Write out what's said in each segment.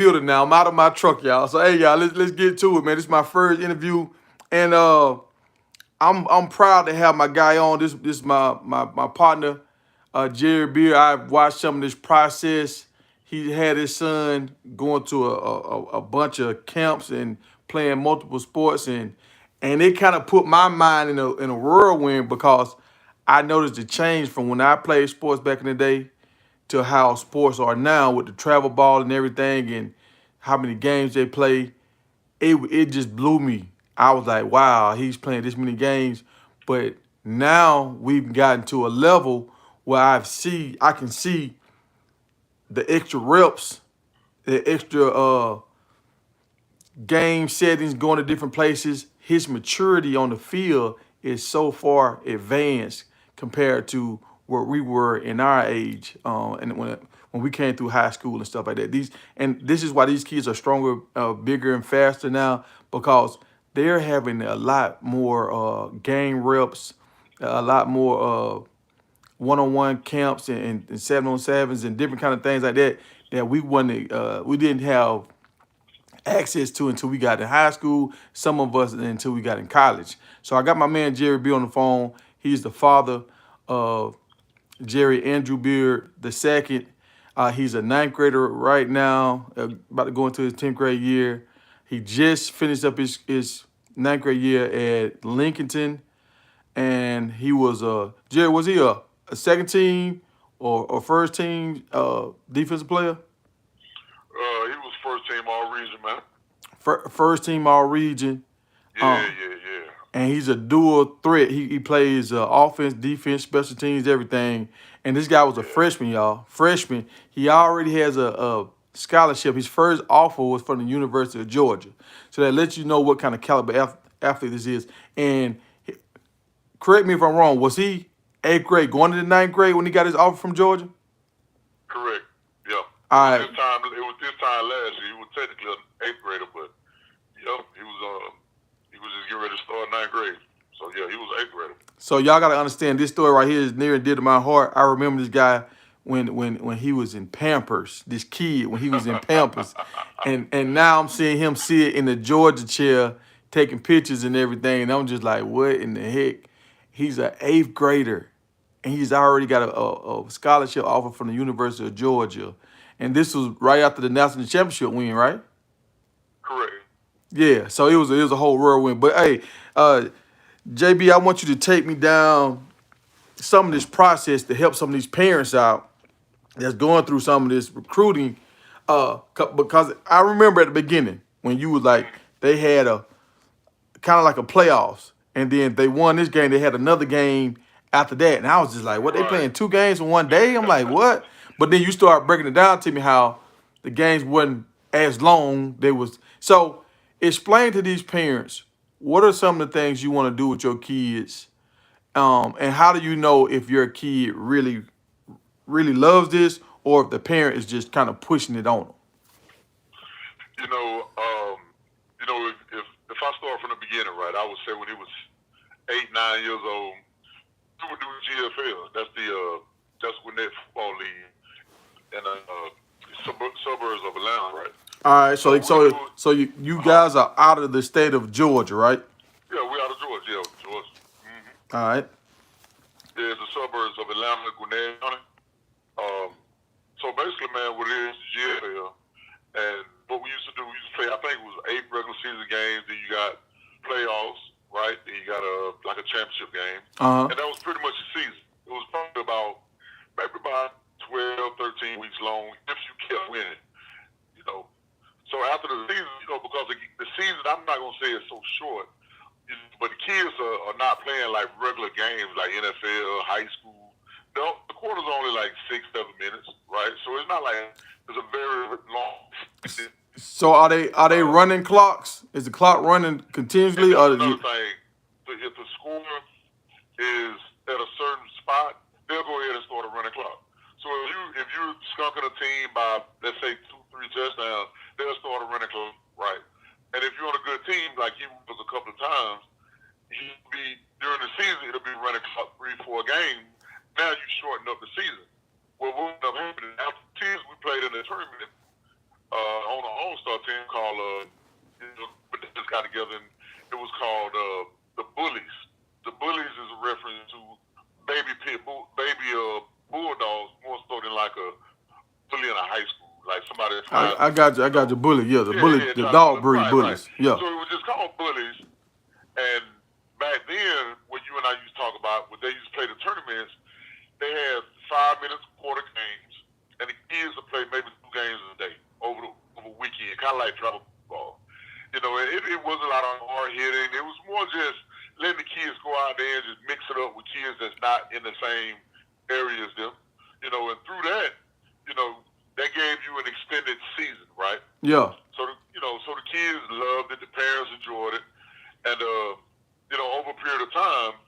building now. I'm out of my truck, y'all. So hey, y'all, let's get to it, man. This is my first interview, and I'm proud to have my guy on. This is my partner, Jerry Beer. I've watched some of this process. He had his son going to a bunch of camps and playing multiple sports, and it kind of put my mind in a whirlwind because I noticed the change from when I played sports back in the day to how sports are now with the travel ball and everything and how many games they play. It just blew me. I was like, wow, he's playing this many games. But now we've gotten to a level where I can see the extra reps, the extra game settings going to different places. His maturity on the field is so far advanced compared to where we were in our age, and when we came through high school and stuff like that. This is why these kids are stronger, bigger, and faster now because they're having a lot more game reps, a lot more one-on-one camps and seven-on-sevens and different kind of things like that that we didn't have access to until we got in high school. Some of us until we got in college. So I got my man Jerry B on the phone. He's the father of Jerry Andrew Beard the second. He's a ninth grader right now, about to go into his 10th grade year. He just finished up his ninth grade year at Lincolnton, and he was Jerry. Was he a second team or first team defensive player? He was first team all region, man. First team all region. Yeah, yeah, yeah. And he's a dual threat. He plays offense, defense, special teams, everything. And this guy was a Yeah. freshman, y'all. Freshman. He already has a scholarship. His first offer was from the University of Georgia. So that lets you know what kind of caliber athlete this is. And correct me if I'm wrong, was he eighth grade going into ninth grade when he got his offer from Georgia? Correct. Yeah. All right. It was this time last year. He was technically an eighth grader, but yep, he was just getting ready to start ninth grade. So yeah, he was eighth grader. So y'all gotta understand this story right here is near and dear to my heart. I remember this guy when he was in Pampers. This kid when he was in Pampers, and now I'm seeing him sit in the Georgia chair taking pictures and everything, and I'm just like, what in the heck? He's an eighth grader, and he's already got a scholarship offer from the University of Georgia, and this was right after the national championship win, right? Correct. Yeah. So it was a whole whirlwind. But hey, JB, I want you to take me down some of this process to help some of these parents out that's going through some of this recruiting. Because I remember at the beginning when you was like they had a kind of like a playoffs, and then they won this game. They had another game after that, and I was just like, "What? They Right. playing two games in one day?" I'm like, "What?" But then you start breaking it down to me how the games wasn't as long. They was so. Explain to these parents what are some of the things you want to do with your kids, and how do you know if your kid really loves this or if the parent is just kind of pushing it on them? You know, if I start from the beginning, right, I would say when he was 8, 9 years old, we would do GFL. That's when they football league in suburbs of Atlanta, right? All right, So so we would so do it. so you Uh huh. guys are out of the state of Georgia, right? Yeah, we out of Georgia. Yeah, Georgia. All right. There's the suburbs of Atlanta, Gwinnett County. Um, so basically, man, what it is GFL, and what we used to do, we used to play. I think it was 8 regular season games. Then you got playoffs, right? Then you got a championship game, Uh-huh. and that was pretty much the season. It was probably maybe about 12, 13 weeks long if you kept winning, you know. So after the season, because the season, I'm not gonna say it's so short, but the kids are not playing like regular games like NFL, high school. The quarter's only like 6, 7 minutes, right? So it's not like it's a very long. So are they Uh, running clocks? Is the clock running and continuously that's or is another you thing. If the score is at a certain spot, they'll go ahead and start a running clock. So if you skunking a team by let's say 2, 3 touchdowns, they'll start a running clock, right? And if you're on a good team, like he was a couple of times, he'll be during the season it'll be running clock 3, 4 games. Now you shorten up the season. Well, what ended up happening after the season we played in the tournament on and it was called the Bullies. The Bullies is a reference to baby bulldogs more so than like a bully in a high school, like somebody that tries I to, got you. I you got know, the bully. Yeah, yeah, the try to dog bully. breed Right. bullies. Yeah. So it was just called Bullies. And back then, when you and I used to talk about when they used to play the tournaments, they had 5 minutes quarter games, and the kids would play maybe 2 games a day over the weekend, kind of like travel football. You know, it was a lot of hard hitting. It was more just letting the kids go out there and just mix it up with kids that's not in the same area as them. You know, and through that, you know, that gave you an extended season, right? Yeah. So so the kids loved it, the parents enjoyed it, and you know, over a period of time,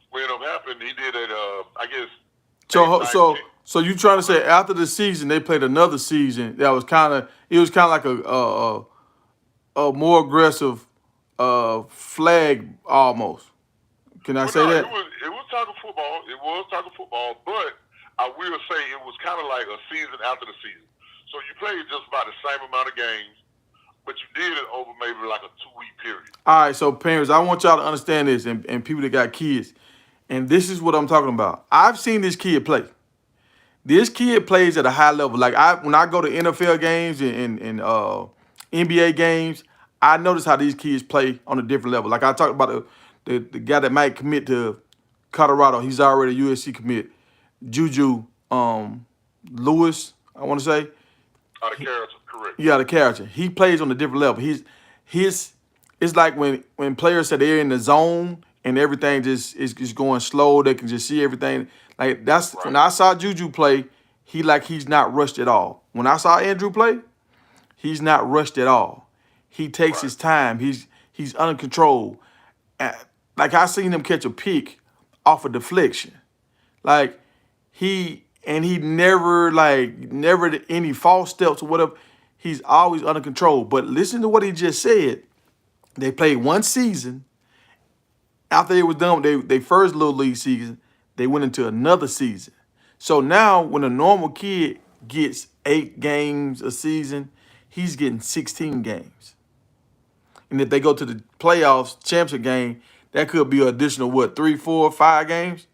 what ended up happening, he did it. I guess. So you trying to say after the season they played another season that was kind of like a more aggressive flag almost. Can I Well, say no, that? it was tackle football. It was tackle football, but I will say it was kind of like a season after the season. So you played just about the same amount of games, but you did it over maybe like a 2-week period. All right, so parents, I want y'all to understand this, and people that got kids, and this is what I'm talking about. I've seen this kid play. This kid plays at a high level. Like when I go to NFL games and NBA games, I notice how these kids play on a different level. Like I talked about the guy that might commit to Colorado. He's already a USC commit. Juju Lewis, I want to say. Out of character, correct. Yeah, the character. He plays on a different level. His it's like when players say they're in the zone and everything just is just going slow, they can just see everything. Like that's Right. when I saw Juju play, he's not rushed at all. When I saw Andrew play, he's not rushed at all. He takes Right. his time. He's under control. Like I seen him catch a pick off a deflection. Like he never any false steps or whatever. He's always under control. But listen to what he just said. They played one season. After they was done with they first little league season, they went into another season. So now when a normal kid gets 8 games a season, he's getting 16 games. And if they go to the playoffs, championship game, that could be an additional, 3, 4, 5 games?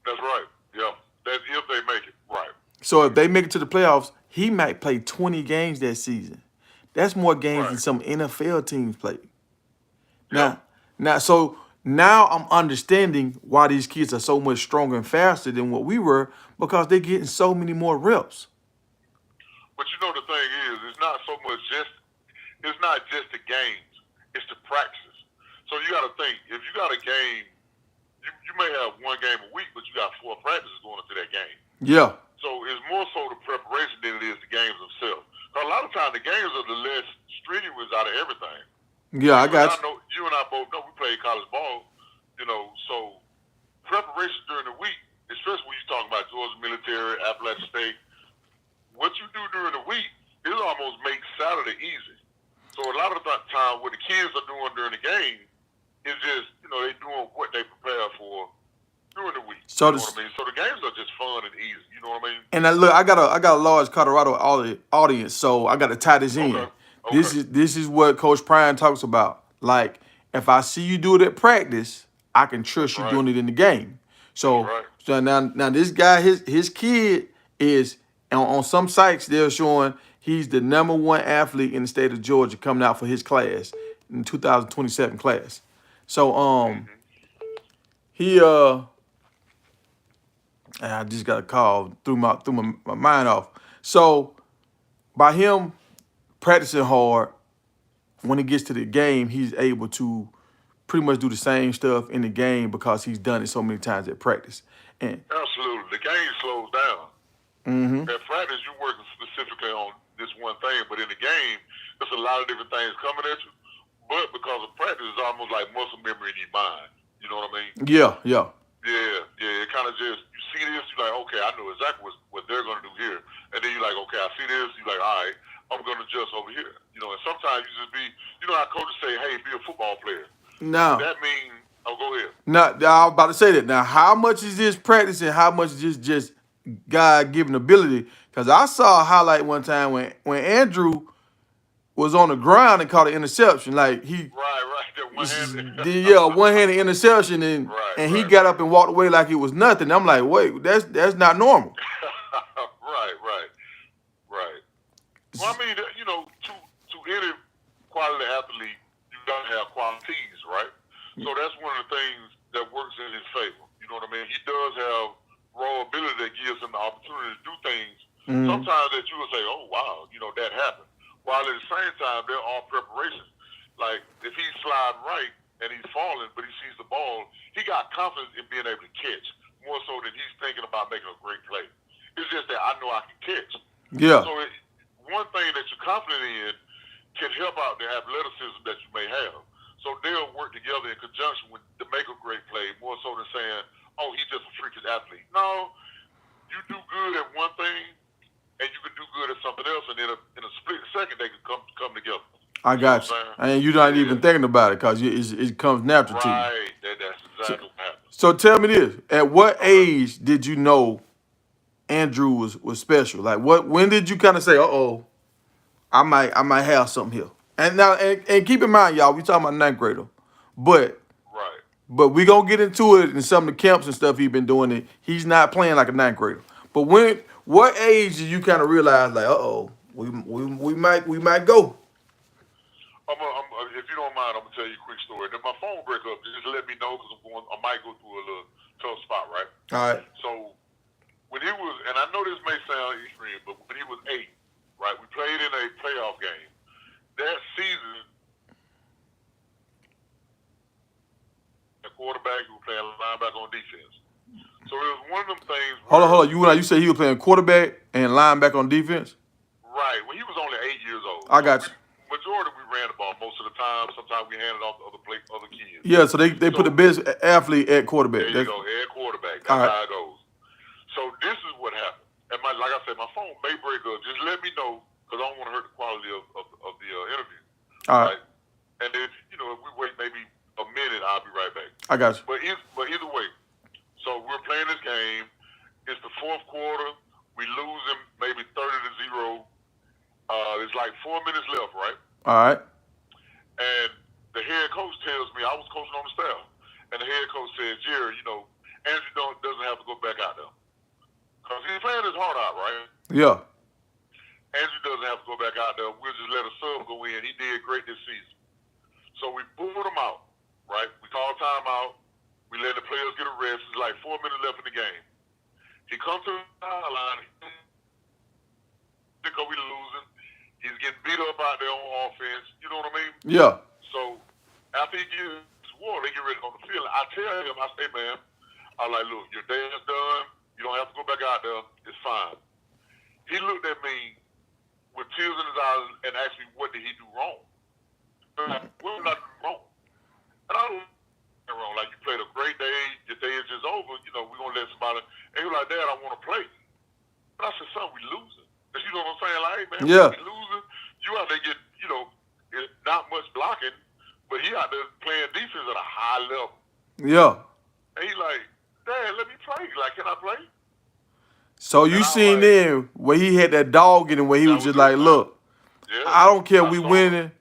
That's right. Yeah. That's if they make it. Right. So if they make it to the playoffs, he might play 20 games that season. That's more games than some NFL teams play. Yeah. Now I'm understanding why these kids are so much stronger and faster than what we were, because they're getting so many more reps. But you know the thing is, it's not just the games, it's the practices. So you got to think, if you got a game, you may have 1 game a week, but you got 4 practices going into that game. Yeah. So it's more so the preparation than it is the games themselves. Because a lot of times the games are the less strenuous out of everything. Yeah, I got you. You and I both know we played college ball, so preparation during the week, especially when you're talking about Georgia military, Appalachian State, what you do during the week, it almost makes Saturday easy. So a lot of the time what the kids are doing during the game is just, they doing what they prepare for during the week. So you know what I mean? So the games are just fun and easy. You know what I mean? And look, I got a large Colorado audience, so I got to tie this in. Okay. This is what Coach Prime talks about. Like, if I see you do it at practice, I can trust you doing it in the game. So now this guy, his kid is on some sites they're showing he's the #1 athlete in the state of Georgia coming out for his class in 2027 class. So he I just got a call, threw my mind off. So by him practicing hard, when he gets to the game, he's able to pretty much do the same stuff in the game because he's done it so many times at practice. And absolutely, the game slows down. At practice, you're working specifically on this one thing, but in the game, there's a lot of different things coming at you. But because of practice, it's almost like muscle memory in your mind. You know what I mean? Yeah. Yeah. It kind of just, you see this, you're like, okay, I know exactly what they're going to do here. And then you're like, okay, I see this. You're like, all right, I'm going to adjust over here. And sometimes you just be, how coaches say, hey, be a football player. Now, that means, go ahead. Now, I was about to say that. Now, how much is this practice and how much is just God-given ability? Because I saw a highlight one time when Andrew was on the ground and caught an interception. Like Right. That one handed. yeah, one-handed interception, and he got Right. up and walked away like it was nothing. I'm like, wait, that's not normal. Right. Well, I mean, to any quality athlete, you gotta have qualities, right? So that's one of the things that works in his favor. You know what I mean? He does have raw ability that gives him the opportunity to do things. Sometimes that you will say, "Oh wow, that happened." While at the same time, there are preparations. Like if he's sliding right and he's falling, but he sees the ball, he got confidence in being able to catch more so than he's thinking about making a great play. It's just that I know I can catch. Yeah. So one thing that you're confident in can help out the athleticism that you may have. So they'll work together in conjunction to make a great play, more so than saying, "Oh, he's just a freakish athlete." No, you do good at one thing, and you can do good at something else, and then in a split second they can come together. I got you, and you're not even thinking about it because it comes natural to you. Right, that's exactly what happens. So tell me this: at what age did you know Andrew was special? Like when did you kind of say, "Uh-oh, I might have something here"? And now and keep in mind, y'all, we talking about ninth grader, but we gonna get into it in some of the camps and stuff he's been doing. It he's not playing like a ninth grader. But what age did you kind of realize like, "Uh-oh, we might go"? If you don't mind, I'm gonna tell you a quick story. If my phone break up, just let me know because I might go through a little tough spot, right? All right. So when he was, and I know this may sound extreme, but when he was 8, right, we played in a playoff game. That season, the quarterback who was playing linebacker on defense. So it was one of them things. Hold on. You say he was playing quarterback and linebacker on defense? Right. When he was only 8 years old. I got you. Majority we ran the ball most of the time. Sometimes we handed off to other kids. Yeah, so they put the best athlete at quarterback. There you go, at quarterback. That's how it goes. So this is what happened. And like I said, my phone may break up. Just let me know because I don't want to hurt the quality of the interview. All right. And then if we wait maybe a minute, I'll be right back. I got you. But either way, so we're playing this game. It's the fourth quarter. We lose him maybe 30-0. It's like 4 minutes left, right? All right. And the head coach tells me, I was coaching on the staff, and the head coach said, "Jerry, Andrew doesn't have to go back out there. Because he's playing his heart out, right? Yeah. Andrew doesn't have to go back out there. We'll just let a sub go in. He did great this season." So we pulled him out, right? We called timeout. We let the players get a rest. It's like 4 minutes left in the game. He comes to the sideline. Because we're losing. He's getting beat up out there on offense. You know what I mean? Yeah. So after he gets his water, they get ready on the field. I tell him, I say, "Man," I'm like, "Look, your day's done. You don't have to go back out there. It's fine." He looked at me with tears in his eyes and asked me, "What did he do wrong?" What did I do wrong? And I don't do wrong. Like, you played a great day. Your day is just over. We're going to let somebody. And he was like, "Dad, I want to play." But I said, "Son, we losing." You know what I'm saying? Like, "Hey, man, yeah. We losing. You out there get, it's not much blocking, but he out there playing defense at a high level." Yeah. And he like, "Dad, let me play. Like, can I play?" So you seen him where he had that dog in him where he was just like, "Look, I don't care if we winning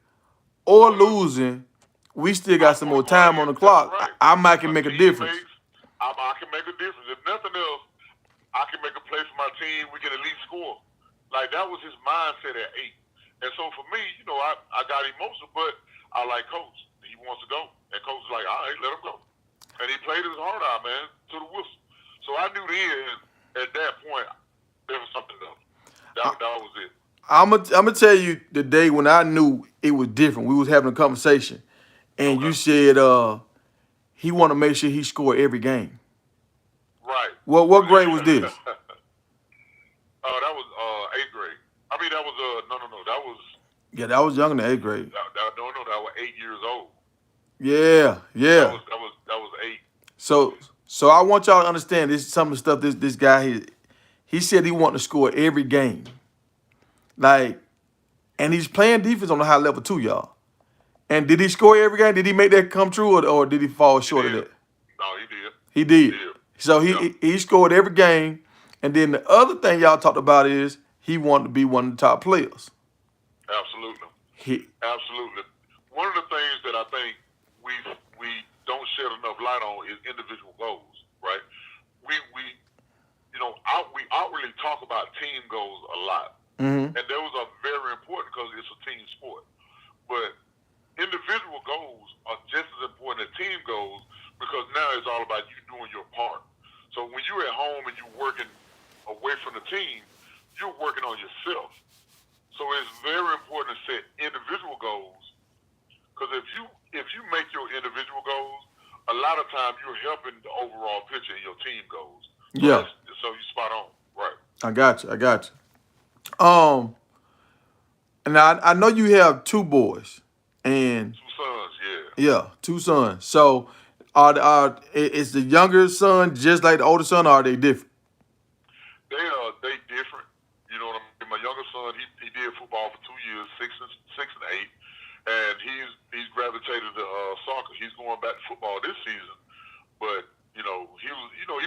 or losing, we still got some more time on the clock. I might can make a difference." I can make a difference. If nothing else, I can make a play for my team. We can at least score. Like, that was his mindset at 8. And so for me, I got emotional, but I like Coach. He wants to go. And Coach was like, "All right, let him go." And he played his heart out, man, to the whistle. So I knew then, at that point, there was something else. That was it. I'm gonna tell you the day when I knew it was different. We was having a conversation, and you said he want to make sure he scored every game. Right. What grade was this? That was 8th grade. I mean, that was no. That was. Yeah, that was younger than 8th grade. That was 8 years old. Yeah. That was 8. So I want y'all to understand this. Some of the stuff this guy he said he wanted to score every game. Like, and he's playing defense on a high level too, y'all. And did he score every game? Did he make that come true, or did he fall short of that? No, he did. He did. So he scored every game. And then the other thing y'all talked about is he wanted to be one of the top players. Absolutely. Absolutely. One of the things that I think we don't shed enough light on is individual goals, right? We we outwardly talk about team goals a lot, Mm-hmm. and those are very important because it's a team sport. But individual goals are just as important as team goals because now it's all about you doing your part. So when you're at home and you're working away from the team, you're working on yourself. So it's very important to set individual goals because if you make your individual goals, a lot of time you're helping the overall picture in your team goals. So Yeah, so you spot on, right? I got you. I got you. And I know you have two boys, and Two sons, yeah. yeah, two sons. So is the younger son just like the older son, or are they different? They different. You know what I mean? My younger son, he did football for 2 years, six and eight, and he's gravitated to soccer. He's going back to football this season, but he's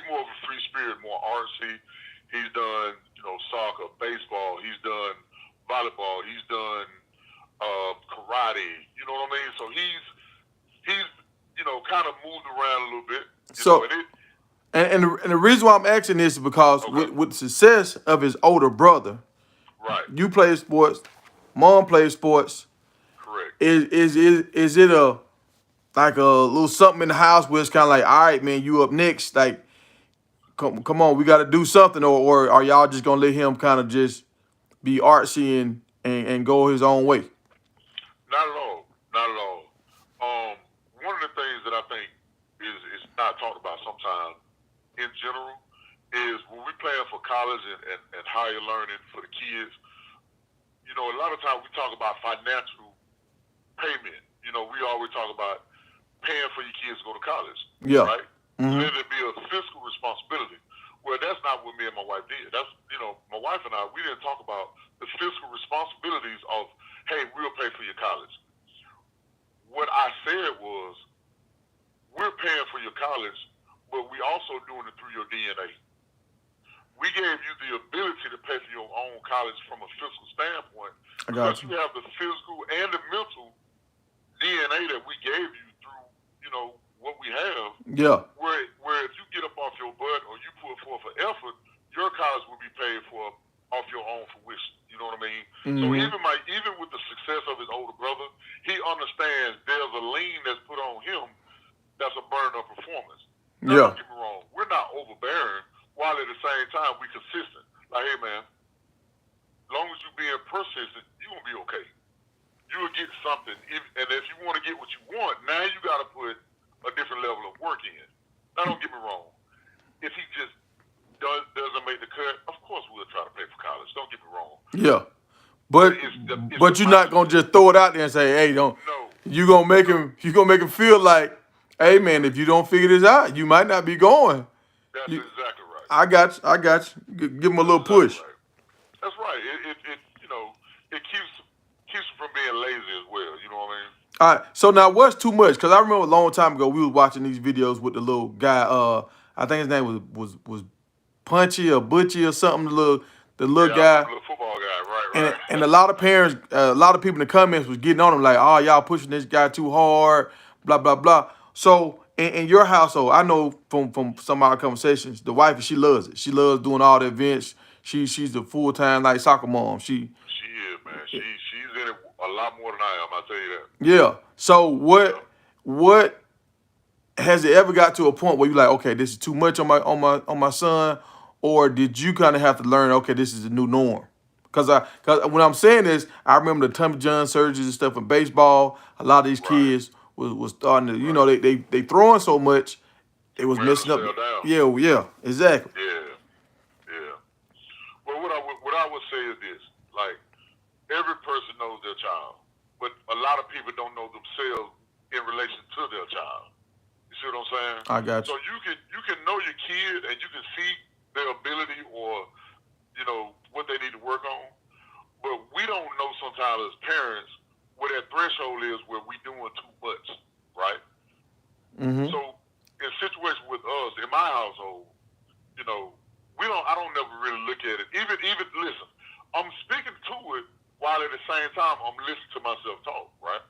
more of a free spirit, more artsy. He's done soccer, baseball. He's done volleyball. He's done karate. You know what I mean? So he's kind of moved around a little bit. So And it and the reason why I'm asking this is because okay, with the success of his older brother, right, you play sports, mom plays sports. correct. Is it a like a little something in the house where it's kind of like, all right, man, you up next? Like, come on, we got to do something, or are y'all just gonna let him kind of just be artsy and go his own way? Not at all. Not at all. Um, One of the things that I think is not talked about sometimes in general is when we plan for college and higher learning for the kids. A lot of times we talk about financial payment. We always talk about paying for your kids to go to college, Yeah. right? Mm-hmm. Let it be a fiscal responsibility. Well, that's not what me and my wife did. That's my wife and I. We didn't talk about the fiscal responsibilities of, hey, we'll pay for your college. What I said was, we're paying for your college, but we also doing it through your DNA. We gave you the ability to pay for your own college from a fiscal standpoint I because got you. you have the physical and the mental DNA that we gave you through, what we have. Yeah. Where if you get up off your butt or you put forth an effort, your college will be paid for off your own fruition. You know what I mean? So Mm-hmm. even with the success of his older brother, he understands there's a lien that's put on him that's a burden of performance. Now, Yeah. don't get me wrong, we're not overbearing while at the same time we consistent. Like, hey man, as long as you being persistent, you're gonna be okay. You will get something. And if you want to get what you want, now you got to put a different level of work in. Now, don't get me wrong. If he just doesn't make the cut, of course we'll try to pay for college. Don't get me wrong. Yeah. But But it's but the you're not gonna mindset. just throw it out there and say, hey, don't. No, You gonna make him feel like, hey, man, if you don't figure this out, you might not be going. that's You, exactly right. I got you. I got you. Give him a That's little exactly push. right. That's right. It keeps from being lazy as well. You know what I mean? All right. So now, what's too much? Because I remember a long time ago we was watching these videos with the little guy. I think his name was Punchy or Butchie or something. The little Yeah, I guy. remember the football guy. Right, And right. a lot of parents, a lot of people in the comments was getting on him like, oh, y'all pushing this guy too hard, blah blah blah. So in your household, I know from some of our conversations, the wife she loves it. She loves doing all the events. She's a full time like soccer mom. She is, man. She's in it a lot more than I am. I tell you that. Yeah. So Yeah. what has it ever got to a point where you like, okay, this is too much on my son, or did you kind of have to learn, okay, this is the new norm? Cause when I'm saying this, I remember the Tommy John surgeries and stuff in baseball. A lot of these Right, kids was starting to, right. they throwing so much, it was Wearing messing up. themselves down. Yeah, yeah, exactly. Yeah, yeah. Well, what I would say is this: like, every person knows their child, but a lot of people don't know themselves in relation to their child. You see what I'm saying? I got So you. you can know your kid and you can see their ability or what they need to work on, but we don't know sometimes as parents where that threshold is where we doing too much, right? Mm-hmm. So in situations with us in my household, we don't. I don't never really look at it. Even listen, I'm speaking to it while at the same time I'm listening to myself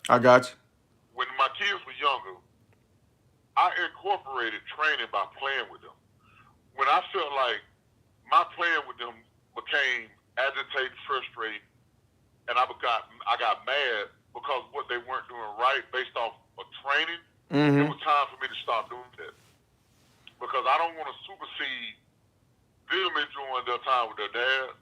I got you. When my kids were younger, I incorporated training by playing with them. When I felt like my playing with them became agitated, frustrated, and I got mad because what they weren't doing right based off of training, it was time for me to stop doing that. Because I don't want to supersede them enjoying their time with their dad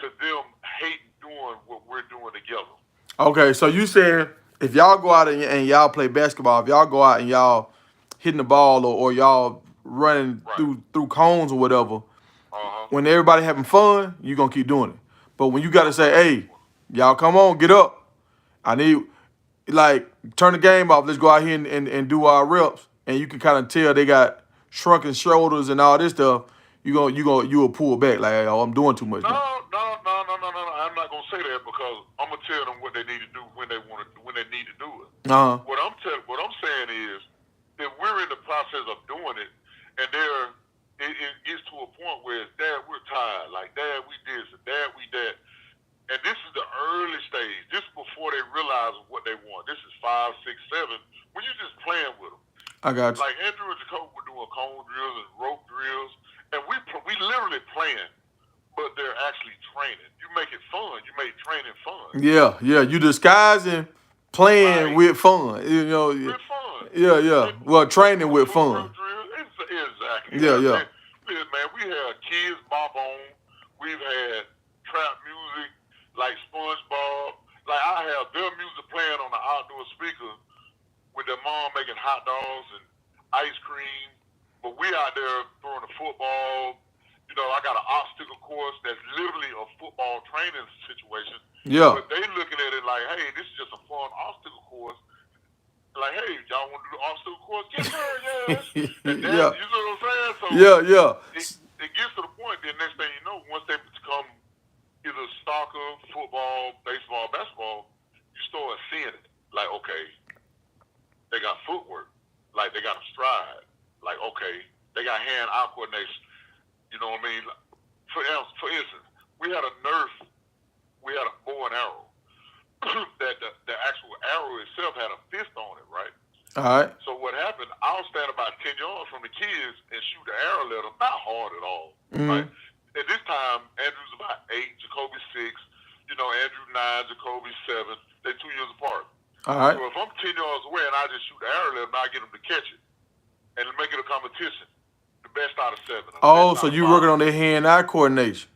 to them hating doing what we're doing together. Okay, so you saying if y'all go out and y'all play basketball, if y'all go out and y'all hitting the ball or y'all running Right. through cones or whatever, Uh-huh. when everybody having fun, you gonna keep doing it. But when you gotta say, hey, y'all come on, get up. I need like turn the game off. Let's go out here and do our reps. And you can kind of tell they got shrunken shoulders and all this stuff. You will pull back like, oh, I'm doing too much No, now. no. I'm not gonna say that because I'm gonna tell them what they need to do when they need to do it. Uh-huh. What I'm saying is that we're in the process of doing it, and it gets to a point where it's, Dad, we're tired. Like, Dad, we this, Dad, we that. And this is the early stage. This is before they realize what they want. This is 5, 6, 7. When you're just playing with them. I got you. Like Andrew and Jacob were doing cone drills and rope drills, and we literally playing, but they're actually training. You make it fun. You make training fun. Yeah. You disguising playing with fun. You know. With fun. Yeah. Well, training with fun. Exactly. Yeah. Man, we had kids bop on. We've had trap music like SpongeBob. Like I have their music playing on the outdoor speaker with their mom making hot dogs and ice cream. But we out there throwing a football. You know, I got an obstacle course that's literally a football training situation. Yeah. But they looking at it like, hey, this is just a fun obstacle course. Like, hey, y'all want to do the obstacle course? Yes, sir, yes. And then, Yeah. you know what I'm saying? So Yeah. It gets to the point, then next thing you know, once they become either soccer, football, baseball, basketball, you start seeing it. Like, okay, they got footwork. Like, they got a stride. Like, okay, they got hand-eye coordination. You know what I mean? For instance, we had a Nerf, we had a bow and arrow. That the actual arrow itself had a fist on it, right? All right. So what happened, I'll stand about 10 yards from the kids and shoot the arrow at them, not hard at all, right? At this time, Andrew's about 8, Jacoby's 6, you know, Andrew 9, Jacoby 7. They're 2 years apart. All right. So if I'm 10 yards away and I just shoot the arrow at them, I get them to catch it and make it a competition. The best out of 7. Oh, so you working on their hand-eye coordination.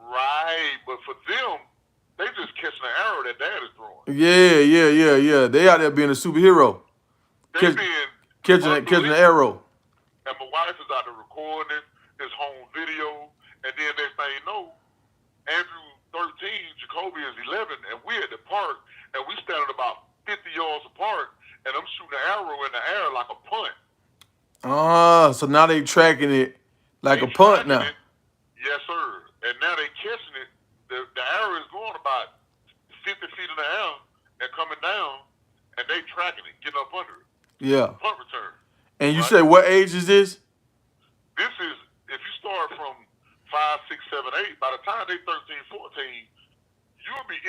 Right, but for them, they just catching the arrow that Dad is throwing. Yeah. They out there being a superhero. They Catching the arrow. And my wife is out there recording his home video. And then next thing you know, Andrew 13, Jacoby is 11, and we at the park, and we standing about 50 yards apart, and I'm shooting an arrow in the air like a punt. So now they tracking it like a punt now. Yes, sir. And now they catching it. The arrow is going about 50 feet in the air and coming down, and they tracking it, getting up under it. Yeah. Punt return. And you say what age is this? This is, if you start from 5, 6, 7, 8, by the time they 13, 14,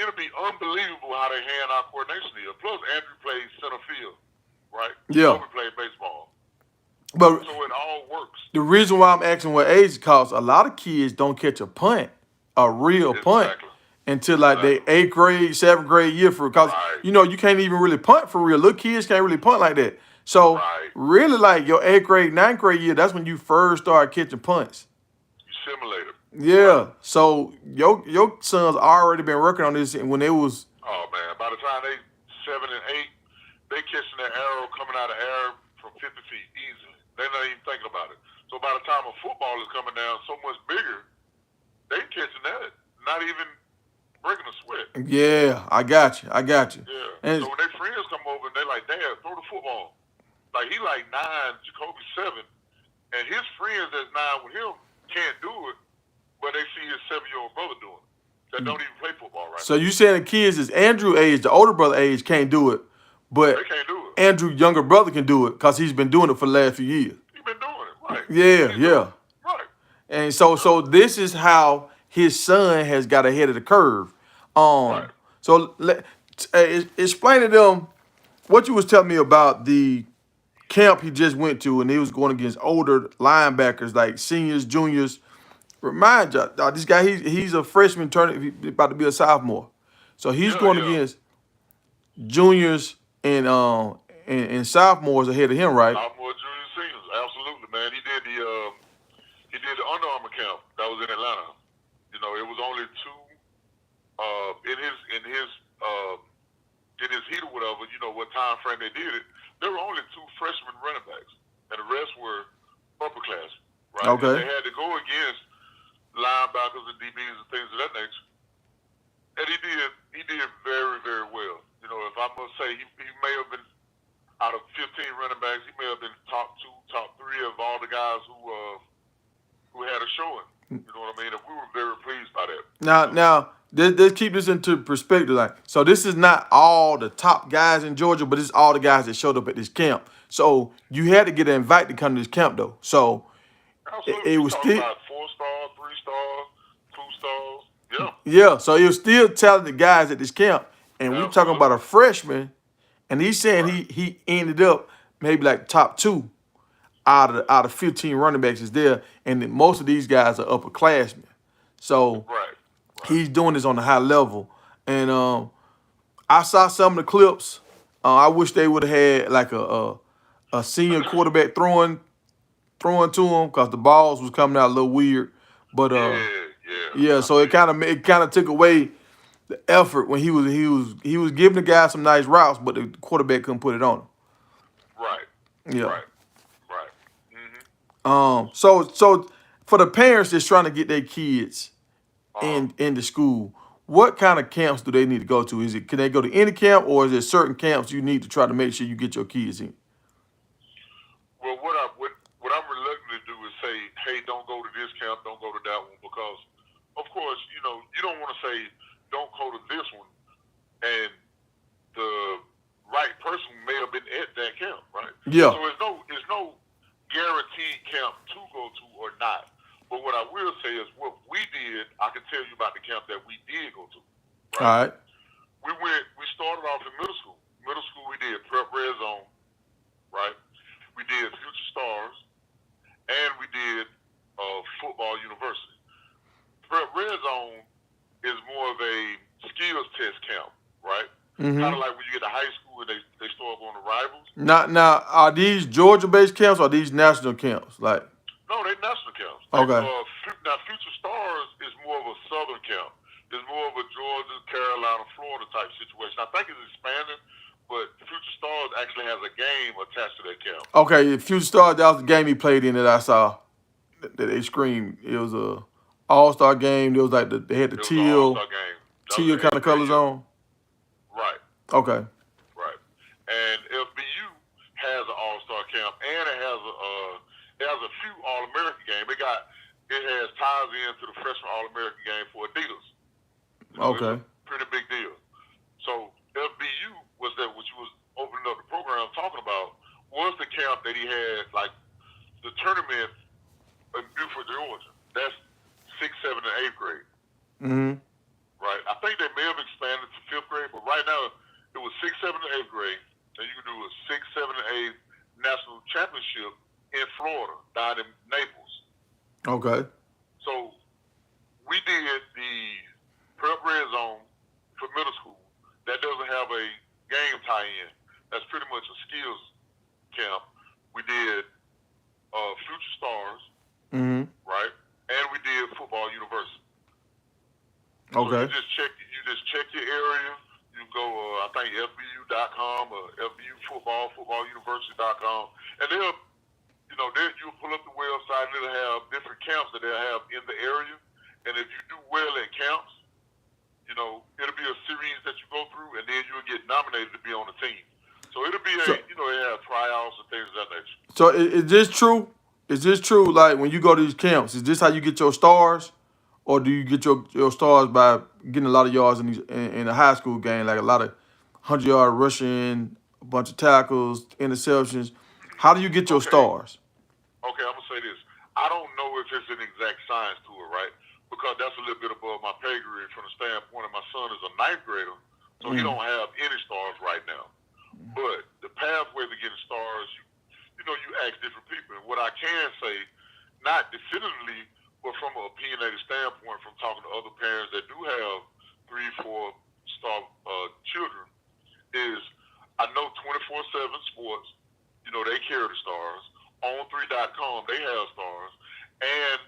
it'll be unbelievable how they hand-eye coordination is. Plus, Andrew plays center field, right? Yeah. Kobe played baseball. But so it all works. The reason why I'm asking what age, because a lot of kids don't catch a punt, a real punt, until like they 8th grade, 7th grade year for, because you know you can't even really punt for real. Little kids can't really punt like that. So really, like your 8th grade, 9th grade year, that's when you first start catching punts. You simulate it. Yeah. So your sons already been working on this when they was. Oh man! By the time they 7 and 8, they catching that arrow coming out of the air from 50 feet easily. They're not even thinking about it. So by the time a football is coming down so much bigger, they catching that, not even breaking a sweat. Yeah, I got you. Yeah. And so when their friends come over and they like, Dad, throw the football. Like he like 9, Jacoby 7, and his friends that's 9 with him can't do it, but they see his 7-year-old brother doing it. That don't even play football right so now. you saying the kids is Andrew age, the older brother age, can't do it, but they can't do it. Andrew younger brother can do it because he's been doing it for the last few years. He's been doing it, right? Yeah. Right. And so this is how his son has got ahead of the curve. Right. So explain to them what you was telling me about the camp he just went to, and he was going against older linebackers like seniors, juniors. Remind you, this guy he's a freshman turning, he about to be a sophomore, so he's Yeah, going yeah. against juniors and sophomores ahead of him, right? Sophomore, junior, seniors, absolutely, man. He did the Under Armour camp that was in Atlanta. You know, it was only two in his heat or whatever. You know what time frame they did it. There were only two freshman running backs, and the rest were upperclassmen, right? And Okay. they had to go against linebackers and DBs and things of that nature. And he did very, very well. You know, if I must say, he may have been out of 15 running backs, he may have been top 2, top 3 of all the guys who had a showing. You know what I mean? And we were very pleased by that. Now, let's keep this into perspective. Like, so this is not all the top guys in Georgia, but it's all the guys that showed up at this camp. So you had to get an invite to come to this camp, though. So Absolutely. it You was talking still, about 4 stars, 3 stars, 2 stars. Yeah, yeah. So it was still talented guys at this camp, and we talking about absolutely. a freshman, and he's saying Right, he ended up maybe like top 2 out of 15 running backs is there, and then most of these guys are upperclassmen. So right, right. he's doing this on a high level, and I saw some of the clips. I wish they would have had like a senior quarterback throwing to him because the balls was coming out a little weird. But Yeah, yeah. yeah, I so feel you. it kind of took away the effort when he was giving the guy some nice routes, but the quarterback couldn't put it on Right, him. Yeah. right, right. Mm-hmm. So for the parents that's trying to get their kids Uh-huh. into school, what kind of camps do they need to go to? Is it can they go to any camp, or is there certain camps you need to try to make sure you get your kids in? Well, what I'm reluctant to do is say, hey, don't go to this camp, don't go to that one, because, of course, you know, you don't want to say, don't go to this one, and the right person may have been at that camp, right? Yeah. So it's no guaranteed camp to go to or not. But what I will say is what we did, I can tell you about the camp that we did go to, All right? right. We started off in middle school. Middle school we did prep red zone, right? We did Future Stars, and we did football university. Prep red zone is more of a skills test camp, right? Kind Mm-hmm. of like when you get to high school and they start going to rivals. Now, are these Georgia-based camps or are these national camps? Like, No, they national camps. okay, Now Future Stars is more of a southern camp. It's more of a Georgia, Carolina, Florida type situation. I think it's expanding, but Future Stars actually has a game attached to that camp. okay. Future Stars, that was the game he played in that I saw. That they screamed. It was a All-Star game. It was like they had the It was an All teal Star game. That was teal the kind eighth of grade colors year. on. Right, Okay. right. And FBU has an All Star camp, and it has a few All American games. It has ties into the freshman All American game for Adidas. You know, Okay. it's a pretty big deal. So FBU was that which was opening up the program talking about was the camp that he had like the tournament in Beaufort, Georgia. That's 6th, 7th, and 8th grade. Mm-hmm. Right. I think they may have expanded to 5th grade, but right now it was 6th, 7th, and 8th grade. And you can do a 6th, 7th, and 8th national championship in Florida, down in Naples. Okay. So we did the prep red zone for middle school that doesn't have a game tie-in. That's pretty much a skills camp. We did Future Stars, Mm-hmm. right? And we did football university. Okay. So you just check your area. You go, I think FBU.com or FBU footballuniversity.com, and you'll pull up the website and it'll have different camps that they'll have in the area. And if you do well at camps, it'll be a series that you go through, and then you'll get nominated to be on the team. So it'll be they have tryouts and things of that nature. So is this true? Is this true? Like when you go to these camps, is this how you get your stars, or do you get your stars by getting a lot of yards in a high school game, like a lot of 100-yard rushing, a bunch of tackles, interceptions? How do you get your Okay. stars? Okay, I'm gonna say this. I don't know if it's an exact science to it, right? Because that's a little bit above my pay grade from the standpoint of my son is a 9th grader, so he don't have any stars right now. But 24/7 Sports, they carry the stars. On3.com, they have stars, and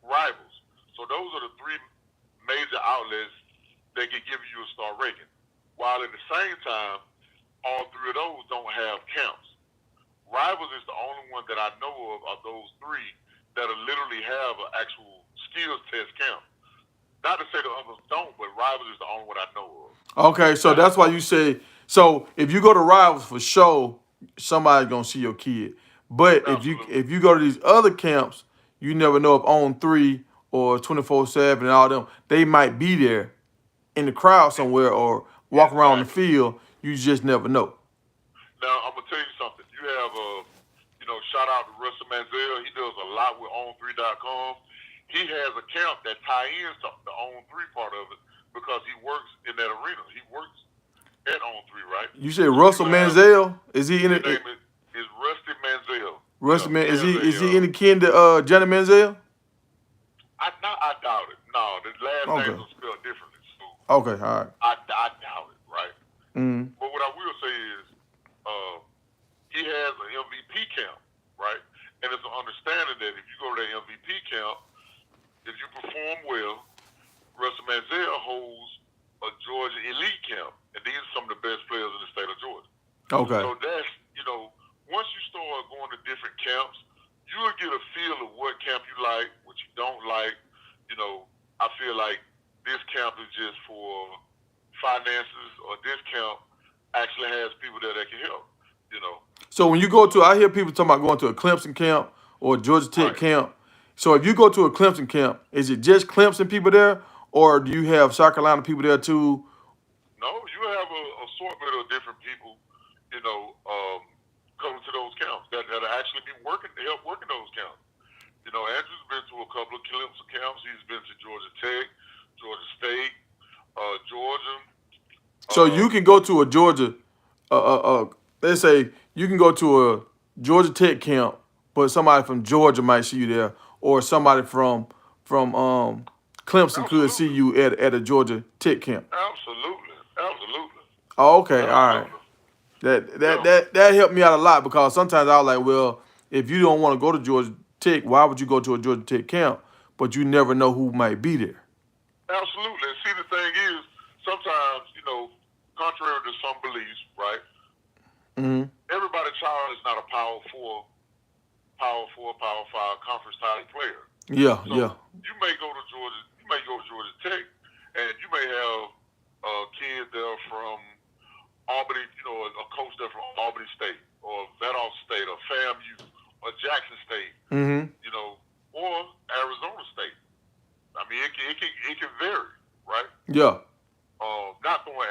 Rivals. So those are the three major outlets that can give you a star rating. While at the same time, all three of those don't have camps. Rivals is the only one that I know of those three that'll literally have an actual skills test camp. Not to say the others don't, but Rivals is the only one I know of. Okay, so that's why you say. So if you go to Rivals for show, somebody's gonna see your kid. But Absolutely. if you go to these other camps, you never know if On3 or 24/7 and all them, they might be there in the crowd somewhere or walk around the field. You just never know. Now I'm gonna tell you something. You have shout out to Russell Manziel. He does a lot with On3.com. He has a camp that ties into the On3 part of it because he works in that arena. He works at On3, right? You said Russell Manziel? Is he in his it? name is Rusty Manziel. Rusty Man, is he any kin to Johnny Manziel? I doubt it. No, the last names are spelled differently. So okay, all right. I doubt it, right? Mm-hmm. But what I will say is, he has an MVP camp, right? And it's an understanding that if you go to that MVP camp, if you perform well, Russell Manziel holds a Georgia elite camp, and these are some of the best players in the state of Georgia. Okay. So that's once you start going to different camps, you'll get a feel of what camp you like, what you don't like. I feel like this camp is just for finances, or this camp actually has people there that can help. So when you go to, I hear people talking about going to a Clemson camp or a Georgia Tech camp. So if you go to a Clemson camp, is it just Clemson people there, or do you have South Carolina people there too? No, you have an assortment of different people, coming to those camps that actually be working to help working those camps. Andrew's been to a couple of Clemson camps. He's been to Georgia Tech, Georgia State, Georgia. So you can go to a Georgia, let's say you can go to a Georgia Tech camp, but somebody from Georgia might see you there, or somebody from Clemson could see you at a Georgia Tech camp. Absolutely. Oh, okay, all right. That helped me out a lot, because sometimes I was like, well, if you don't want to go to Georgia Tech, why would you go to a Georgia Tech camp? But you never know who might be there. Absolutely. And see, the thing is, sometimes, contrary to some beliefs, right? Mm-hmm. Everybody's child is not a Power 4, Power 5 conference type player. Yeah, so You may go to Georgia Tech, and you may have kids there from Albany, a coach there from Albany State, or Vadal State, or FAMU, or Jackson State, mm-hmm. Or Arizona State. I mean, it can vary, right? Yeah. Not throwing,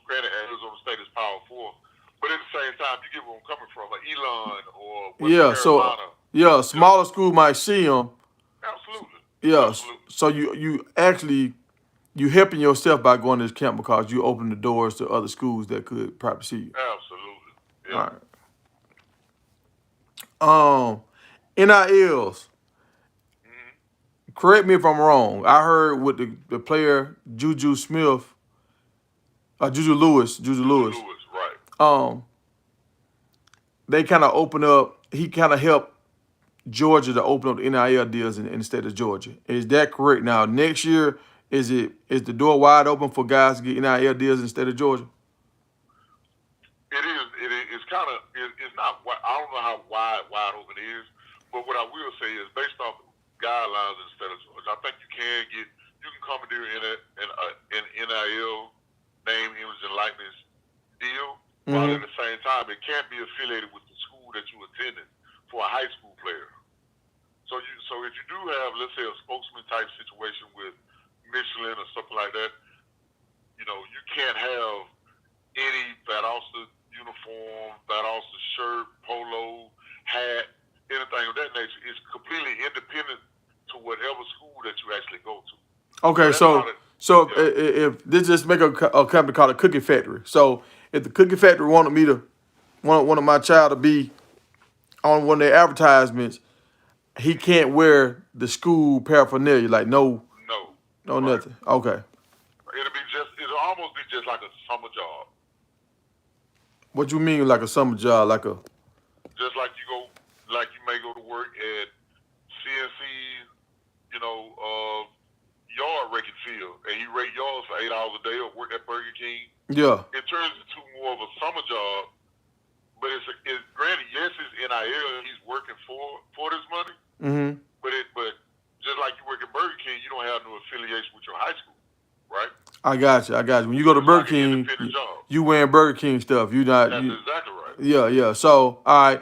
granted, Arizona State is Power 4, but at the same time, you get where I'm coming from, like Elon or Western Carolina. Smaller school might see them. Absolutely. Yeah. Absolutely. So you actually helping yourself by going to this camp, because you open the doors to other schools that could probably see you. Absolutely. Yeah. All right. NILs. Mm-hmm. Correct me if I'm wrong. I heard with the player Juju Lewis. Right. They kind of open up. He kind of helped Georgia to open up the NIL deals in the state of Georgia. Is that correct? Now, next year, is the door wide open for guys to get NIL deals in the state of Georgia? It is. It's kind of. It's not. I don't know how wide open it is, but what I will say is, based off guidelines in the state of Georgia, I think you can commandeer an NIL name, image, and likeness deal, mm-hmm. while at the same time it can't be affiliated with the school that you attended for a high school player. So if you do have, let's say, a spokesman type situation with Michelin or something like that, you can't have any Valdosta uniform, Valdosta shirt, polo, hat, anything of that nature. It's completely independent to whatever school that you actually go to. Okay, so if this just make a company called a Cookie Factory. So if the Cookie Factory wanted me to one of my child to be on one of their advertisements, he can't wear the school paraphernalia, like no right. Nothing. Okay. It'll almost be just like a summer job. What you mean, like a summer job, like a? Just like you may go to work at CNC, you know, yard raking field, and he rake yards for 8 hours a day, or work at Burger King. Yeah. It turns into more of a summer job, but it's granted, yes, it's NIL, and he's working for this money. Mm-hmm. But just like you work at Burger King, you don't have no affiliation with your high school, right? I got you. I got you. When you go to It's Burger like an King, independent job. you wearing Burger King stuff. You not. That's You, exactly right. yeah, yeah. So, all right,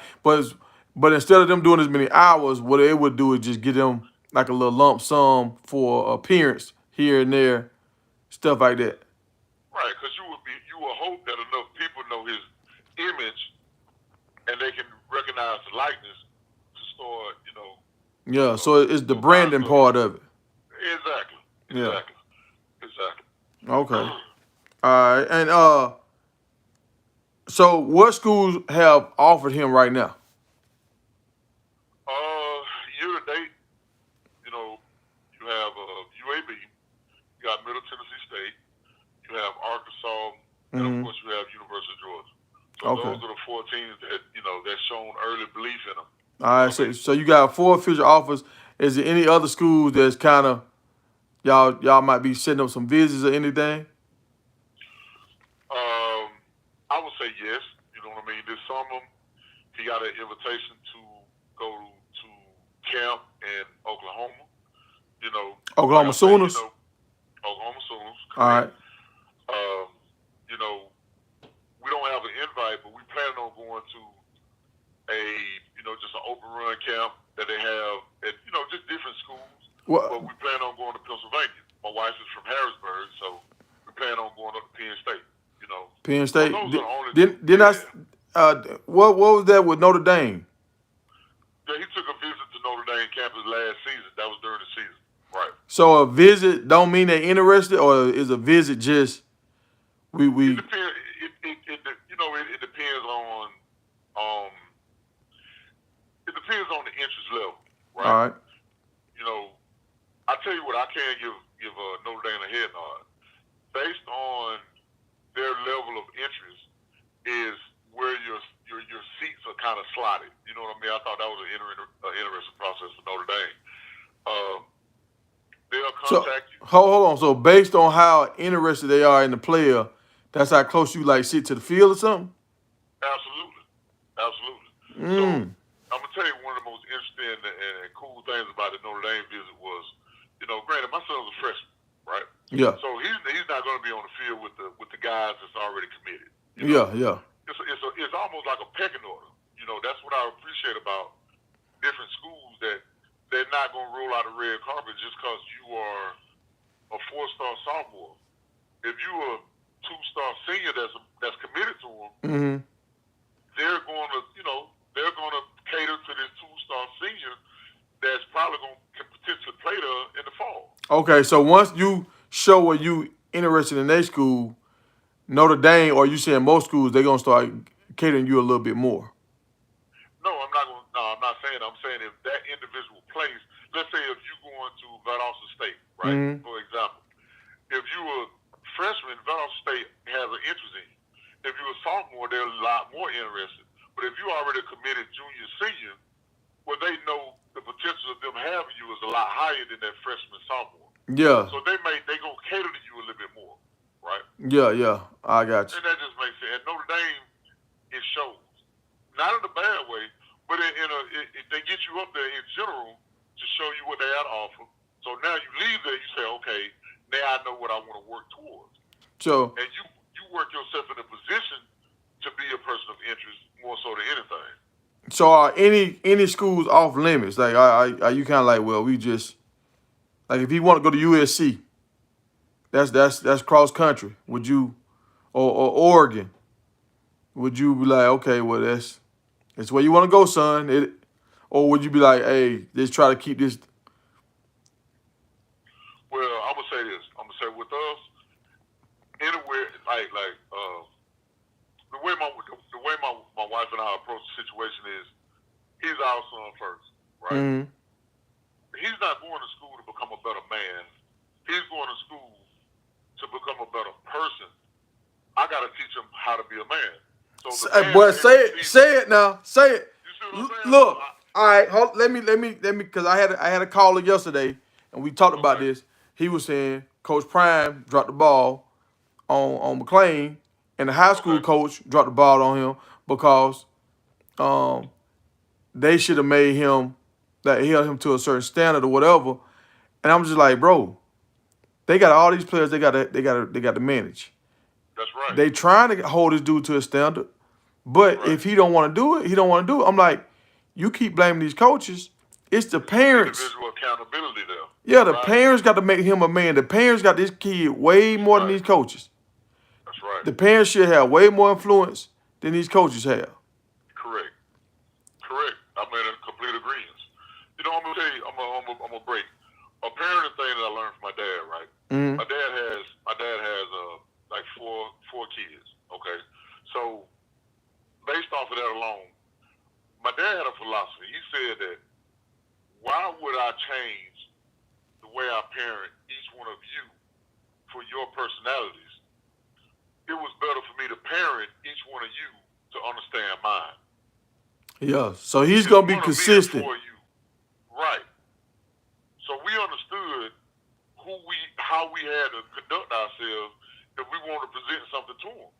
but instead of them doing as many hours, what they would do is just get them like a little lump sum for appearance here and there, stuff like that. Right, because you will hope that enough people know his image, and they can recognize the likeness to start, Yeah. So it's the branding part of it. Exactly. Yeah. Exactly. Okay. All right. And so what schools have offered him right now? Year to date, you have UAB, you got Middle Tennessee State, you have Arkansas, and of course you have University of Georgia. So those are the 4 teams that that's shown early belief in them. All right. So you got 4 official offers. Is there any other schools that's kind of y'all might be setting up some visits or anything? I would say yes. You know what I mean? This summer, he got an invitation to go to camp in Oklahoma. Oklahoma Sooners. Oklahoma Sooners. All right. We don't have an invite, but we plan on going to a just an open run camp that they have at just different schools. But we plan on going to Pennsylvania. My wife is from Harrisburg, so we plan on going up to Penn State. Penn State. So what was that with Notre Dame? Yeah, he took a visit to Notre Dame campus last season. That was during the season, right? So a visit don't mean they're interested, or is a visit just we? It depends. It depends on it depends on the interest level, right? All right. I tell you what, I can't give Notre Dame a head nod based on their level of interest is where your seats are kind of slotted. You know what I mean? I thought that was an interesting process for Notre Dame. They'll contact you. Hold on. So based on how interested they are in the player, that's how close you like sit to the field or something? Absolutely. So I'm gonna tell you one of the most interesting and cool things about the Notre Dame visit was, granted my son's a freshman, right? Yeah. So he's not gonna be on the field with the guys that's already committed. Yeah. It's almost like a pecking order. That's what I appreciate about different schools, that they're not going to roll out a red carpet just because you are a 4-star sophomore. If you're a 2-star senior that's committed to them, they're going to cater to this 2-star senior that's probably going to potentially play there in the fall. Okay, so once you show what you interested in their school, Notre Dame, or you saying most schools, they're gonna start catering you a little bit more. No, I'm not saying that. I'm saying if that individual plays, let's say if you're going to Valdosta State, right? For example, if you're a freshman, Valdosta State has an interest in you. If you're a sophomore, they're a lot more interested. But if you already committed junior, senior, well, they know the potential of them having you is a lot higher than that freshman, sophomore. Yeah. So they gonna cater to you a little bit more, right? Yeah, I got you. And that just makes sense. And Notre Dame, it shows, not in a bad way, but they get you up there in general to show you what they had to offer. So now you leave there, you say, okay, now I know what I want to work towards. So and you work yourself in a position to be a person of interest more so than anything. So are any schools off limits? Like are you kind of like, well, we just like if you want to go to USC, that's cross country. Would you or Oregon? Would you be like, okay, well that's where you want to go, son? Or would you be like, hey, just try to keep this? Well, I'm gonna say this. I'm gonna say with us, anywhere like the way my wife and I approach the situation is, he's our son first, right? He's not going to school to become a better man. He's going to school to become a better person. I got to teach him how to be a man. So the man Boy, at the end of the season, say it now, say it. you see what I'm saying? So Look, all right, let me, because I had a caller yesterday, and we talked about okay, this. He was saying Coach Prime dropped the ball on McLean, and the high school okay, coach dropped the ball on him because um they should have made him that held him to a certain standard or whatever. And I'm just like, bro, they got all these players they got to manage. that's right, They trying to hold this dude to a standard, that's but right. if he don't want to do it, he don't want to do it. I'm like, you keep blaming these coaches. It's the It's some parents. individual accountability there, Yeah, the right? parents got to make him a man. The parents got this kid way That's more than right, these coaches. that's right. The parents should have way more influence than these coaches have. Correct, correct. I'm in a complete agreement. You know, I'm gonna tell you, I'm gonna break a parenting thing that I learned from my dad. Right, Mm-hmm. my dad has like four kids. Okay, so based off of that alone, my dad had a philosophy. He said that why would I change the way I parent each one of you for your personalities? It was better for me to parent each one of you to understand mine. Yeah, so he's It's gonna be one of me and consistent. four of you, right? So we understood how we had to conduct ourselves if we wanted to present something to them.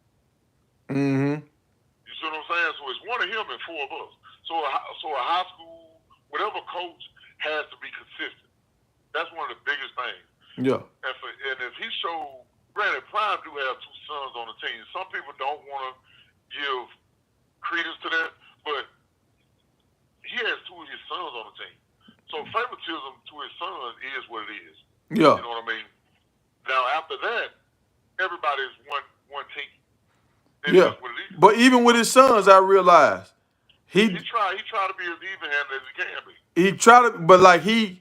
Mm-hmm. You see what I'm saying? So it's one of him and four of us. So a high school, whatever coach has to be consistent. That's one of the biggest things. Yeah. And if he showed, granted, Prime do have two sons on the team. Some people don't want to give credence to that, but he has two of his sons on the team. So favoritism to his sons is what it is. Yeah. You know what I mean? Now after that, everybody's one team. It Yeah. is what it is. But even with his sons, I realized He tried to be as even-handed as he can be. he tried to, but like he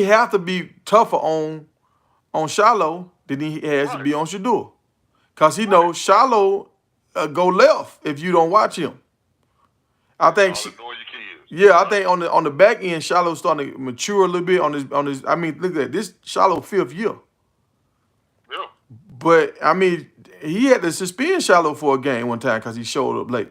have to be tougher on Shiloh than he has to Right. be on Shador, cause he Right. knows Shiloh go left if you don't watch him. I think. All ignoring your kids. Yeah, I think on the back end, Shiloh's starting to mature a little bit on his. I mean, look at that. This Shiloh 5th year, Yeah. but I mean, he had to suspend Shiloh for a game one time because he showed up late.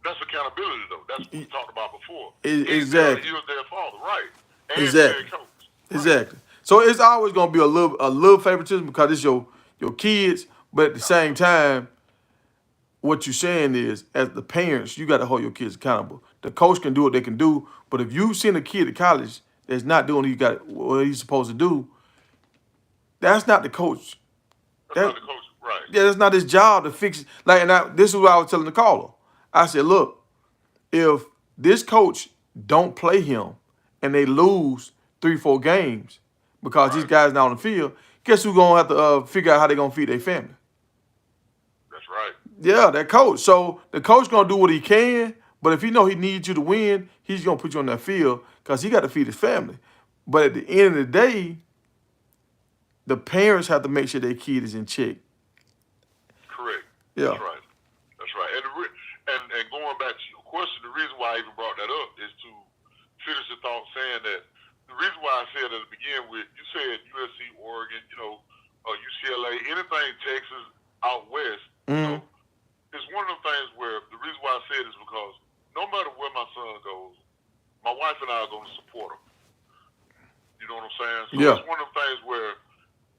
That's accountability, though. That's what we talked about before. Exactly. He was their father, right? And Exactly. their coach. Right. Exactly. So it's always gonna be a little favoritism because it's your kids, but at the same time, what you're saying is, as the parents, you got to hold your kids accountable. The coach can do what they can do, but if you send a kid to college that's not doing what he's supposed to do, that's not the coach. That's not the coach, right? Yeah, that's not his job to fix it. Like, this is what I was telling the caller. I said, look, if this coach don't play him and they lose 3-4 games because these guys not on the field, guess who's gonna have to figure out how they're gonna feed their family? That's right. Yeah, that coach. So the coach gonna do what he can, but if he know he needs you to win, he's gonna put you on that field because he got to feed his family. But at the end of the day, the parents have to make sure their kid is in check. Correct. Yeah. That's right. That's right. And going back to your question, the reason why I even brought that up is to finish the thought saying that the reason why I said at the beginning with you said USC, Oregon, UCLA, anything Texas out west, Mm-hmm. it's one of the things where the reason why I said is because no matter where my son goes, my wife and I are going to support him. You know what I'm saying? So Yeah. it's one of the things where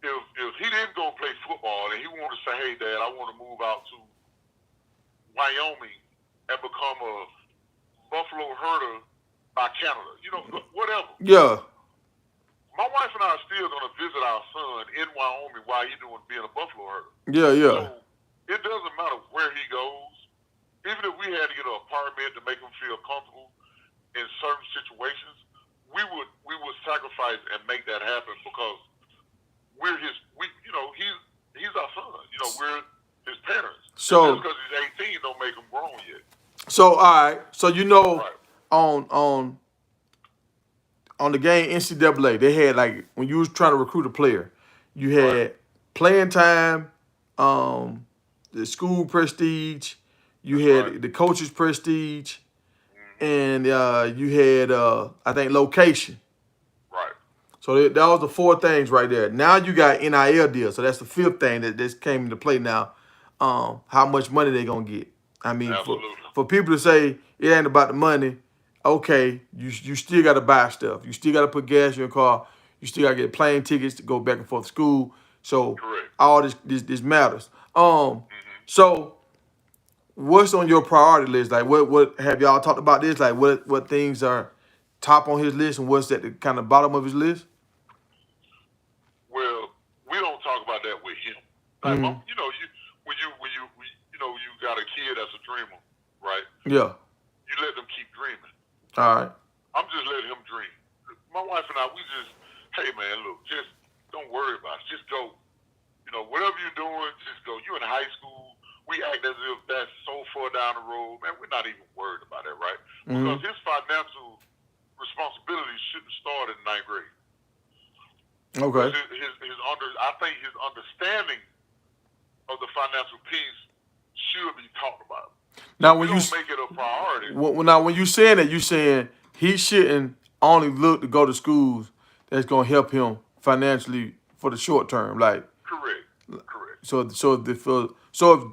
if he didn't go play football and he wanted to say, hey, Dad, I want to move out to Wyoming and become a buffalo herder by Canada, whatever. Yeah. My wife and I are still going to visit our son in Wyoming while he's being a buffalo herder. Yeah. Yeah. So it doesn't matter where he goes. Even if we had to get an apartment to make him feel comfortable in certain situations, we would sacrifice and make that happen because he's our son. We're his parents. So just because he's 18 don't make him grown yet. So all right. So Right. on the game NCAA, they had like when you was trying to recruit a player, you had playing time, the school prestige, you had the coach's prestige, and you had I think location. Right. So that was the 4 things right there. Now you got NIL deal. So that's the 5th thing that came into play now. how much money they gonna get. I mean, Absolutely. for people to say it ain't about the money, okay, you still gotta buy stuff. You still gotta put gas in your car. You still gotta get plane tickets to go back and forth to school. So Correct. all this matters. Mm-hmm. So what's on your priority list? Like what have y'all talked about this? Like what things are top on his list and what's at the kind of bottom of his list? Well, we don't talk about that with him. Like, Mm-hmm. you know, you got a kid that's a dreamer, right? Yeah. You let them keep dreaming. All right. I'm just letting him dream. My wife and I, we just, hey man, look, just don't worry about it. Just go. You know, whatever you're doing, just go. You're in high school. We act as if that's so far down the road. Man, we're not even worried about that, right? Because his financial responsibility shouldn't start in ninth grade. Okay. I think his understanding of the financial piece should be talked about. Now, We when you don't make it a priority. now when you saying that, you saying he shouldn't only look to go to schools that's gonna help him financially for the short term. Like Correct. so if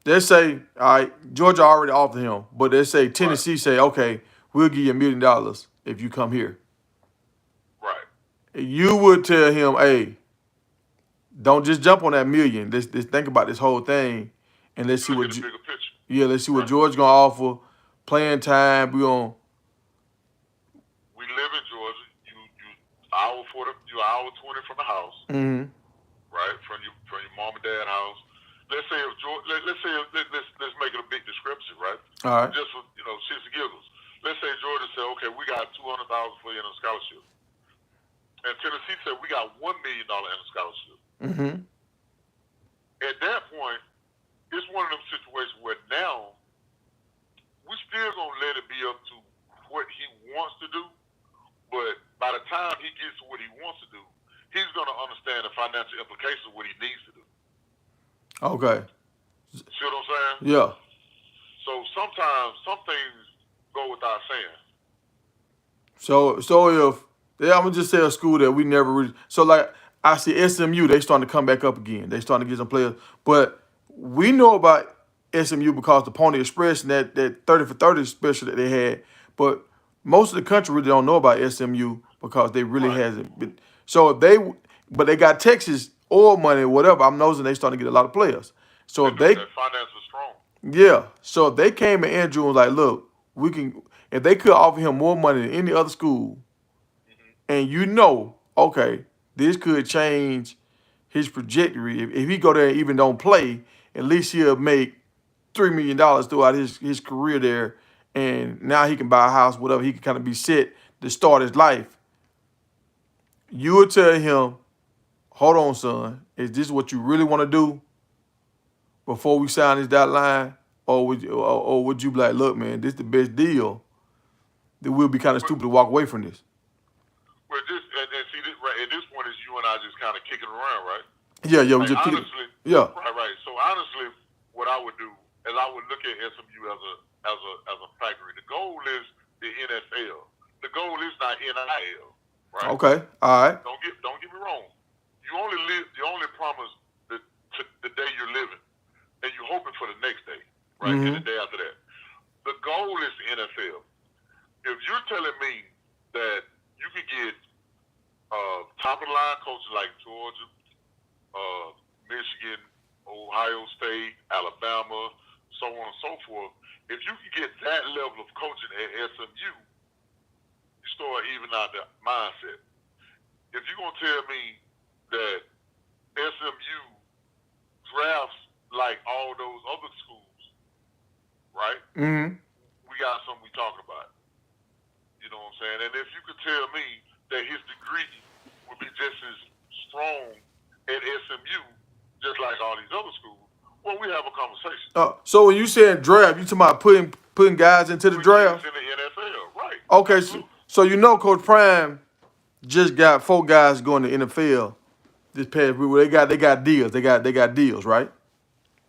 let's say all right, Georgia already offered him, but let's say Tennessee say okay, we'll give you $1 million if you come here. Right. You would tell him, hey, don't just jump on that million. Let's think about this whole thing, and let's see Look what at the bigger picture. let's see what Right. Georgia gonna offer. Playing time, we gonna. We live in Georgia. You hour 40, you hour 20 from the house, Mm-hmm. right? From your mom and dad house. Let's say if Georgia, let's make it a big description, right? All right. Just for shits and giggles. Let's say Georgia said, okay, we got $200,000 for you in a scholarship, and Tennessee said we got $1 million in a scholarship. Mm-hmm. At that point, it's one of them situations where now we still gonna let it be up to what he wants to do, but by the time he gets to what he wants to do, he's gonna understand the financial implications of what he needs to do. Okay. See what I'm saying? Yeah. So sometimes some things go without saying. So if I'm gonna just say a school that we never really. So like I see SMU, they starting to come back up again. They starting to get some players, but we know about SMU because the Pony Express and that 30 for 30 special that they had. But most of the country really don't know about SMU because they really Right. hasn't been. So if but they got Texas oil money or whatever. I'm nosing they starting to get a lot of players. So if That finance is strong. yeah. So if they came to Andrew and was like, look, we can if they could offer him more money than any other school, and okay, this could change his trajectory. If he go there and even don't play, at least he'll make $3 million throughout his career there, and now he can buy a house, whatever. He can kind of be set to start his life. You would tell him, hold on, son, is this what you really want to do before we sign this dotted line? Or would you be like, look, man, this is the best deal? That we'll be kind of stupid to walk away from this. Well, see this right at this point is you and I just kind of kicking around, right? Yeah, we Like, just keep it. honestly, Yeah. right. So honestly, what I would do is I would look at SMU as a factory. The goal is the NFL. The goal is not NIL, right? Okay. All right. Don't get me wrong. You only promise the day you're living, and you're hoping for the next day, right? And the day after that. The goal is the NFL. If you're telling me that you could get top of the line coaches like Georgia, Michigan, Ohio State, Alabama, so on and so forth, if you can get that level of coaching at SMU, you start even out the mindset. If you're gonna tell me that SMU drafts like all those other schools, right? Mm-hmm. We got something we talking about. You know what I'm saying? And if you could tell me that his degree would be just as strong at SMU, just like all these other schools, well, we have a conversation. So when you saying draft, you talking about putting guys into the draft? In the NFL, right? Okay, so Coach Prime just got 4 guys going to NFL this past week. They got deals. They got deals, right?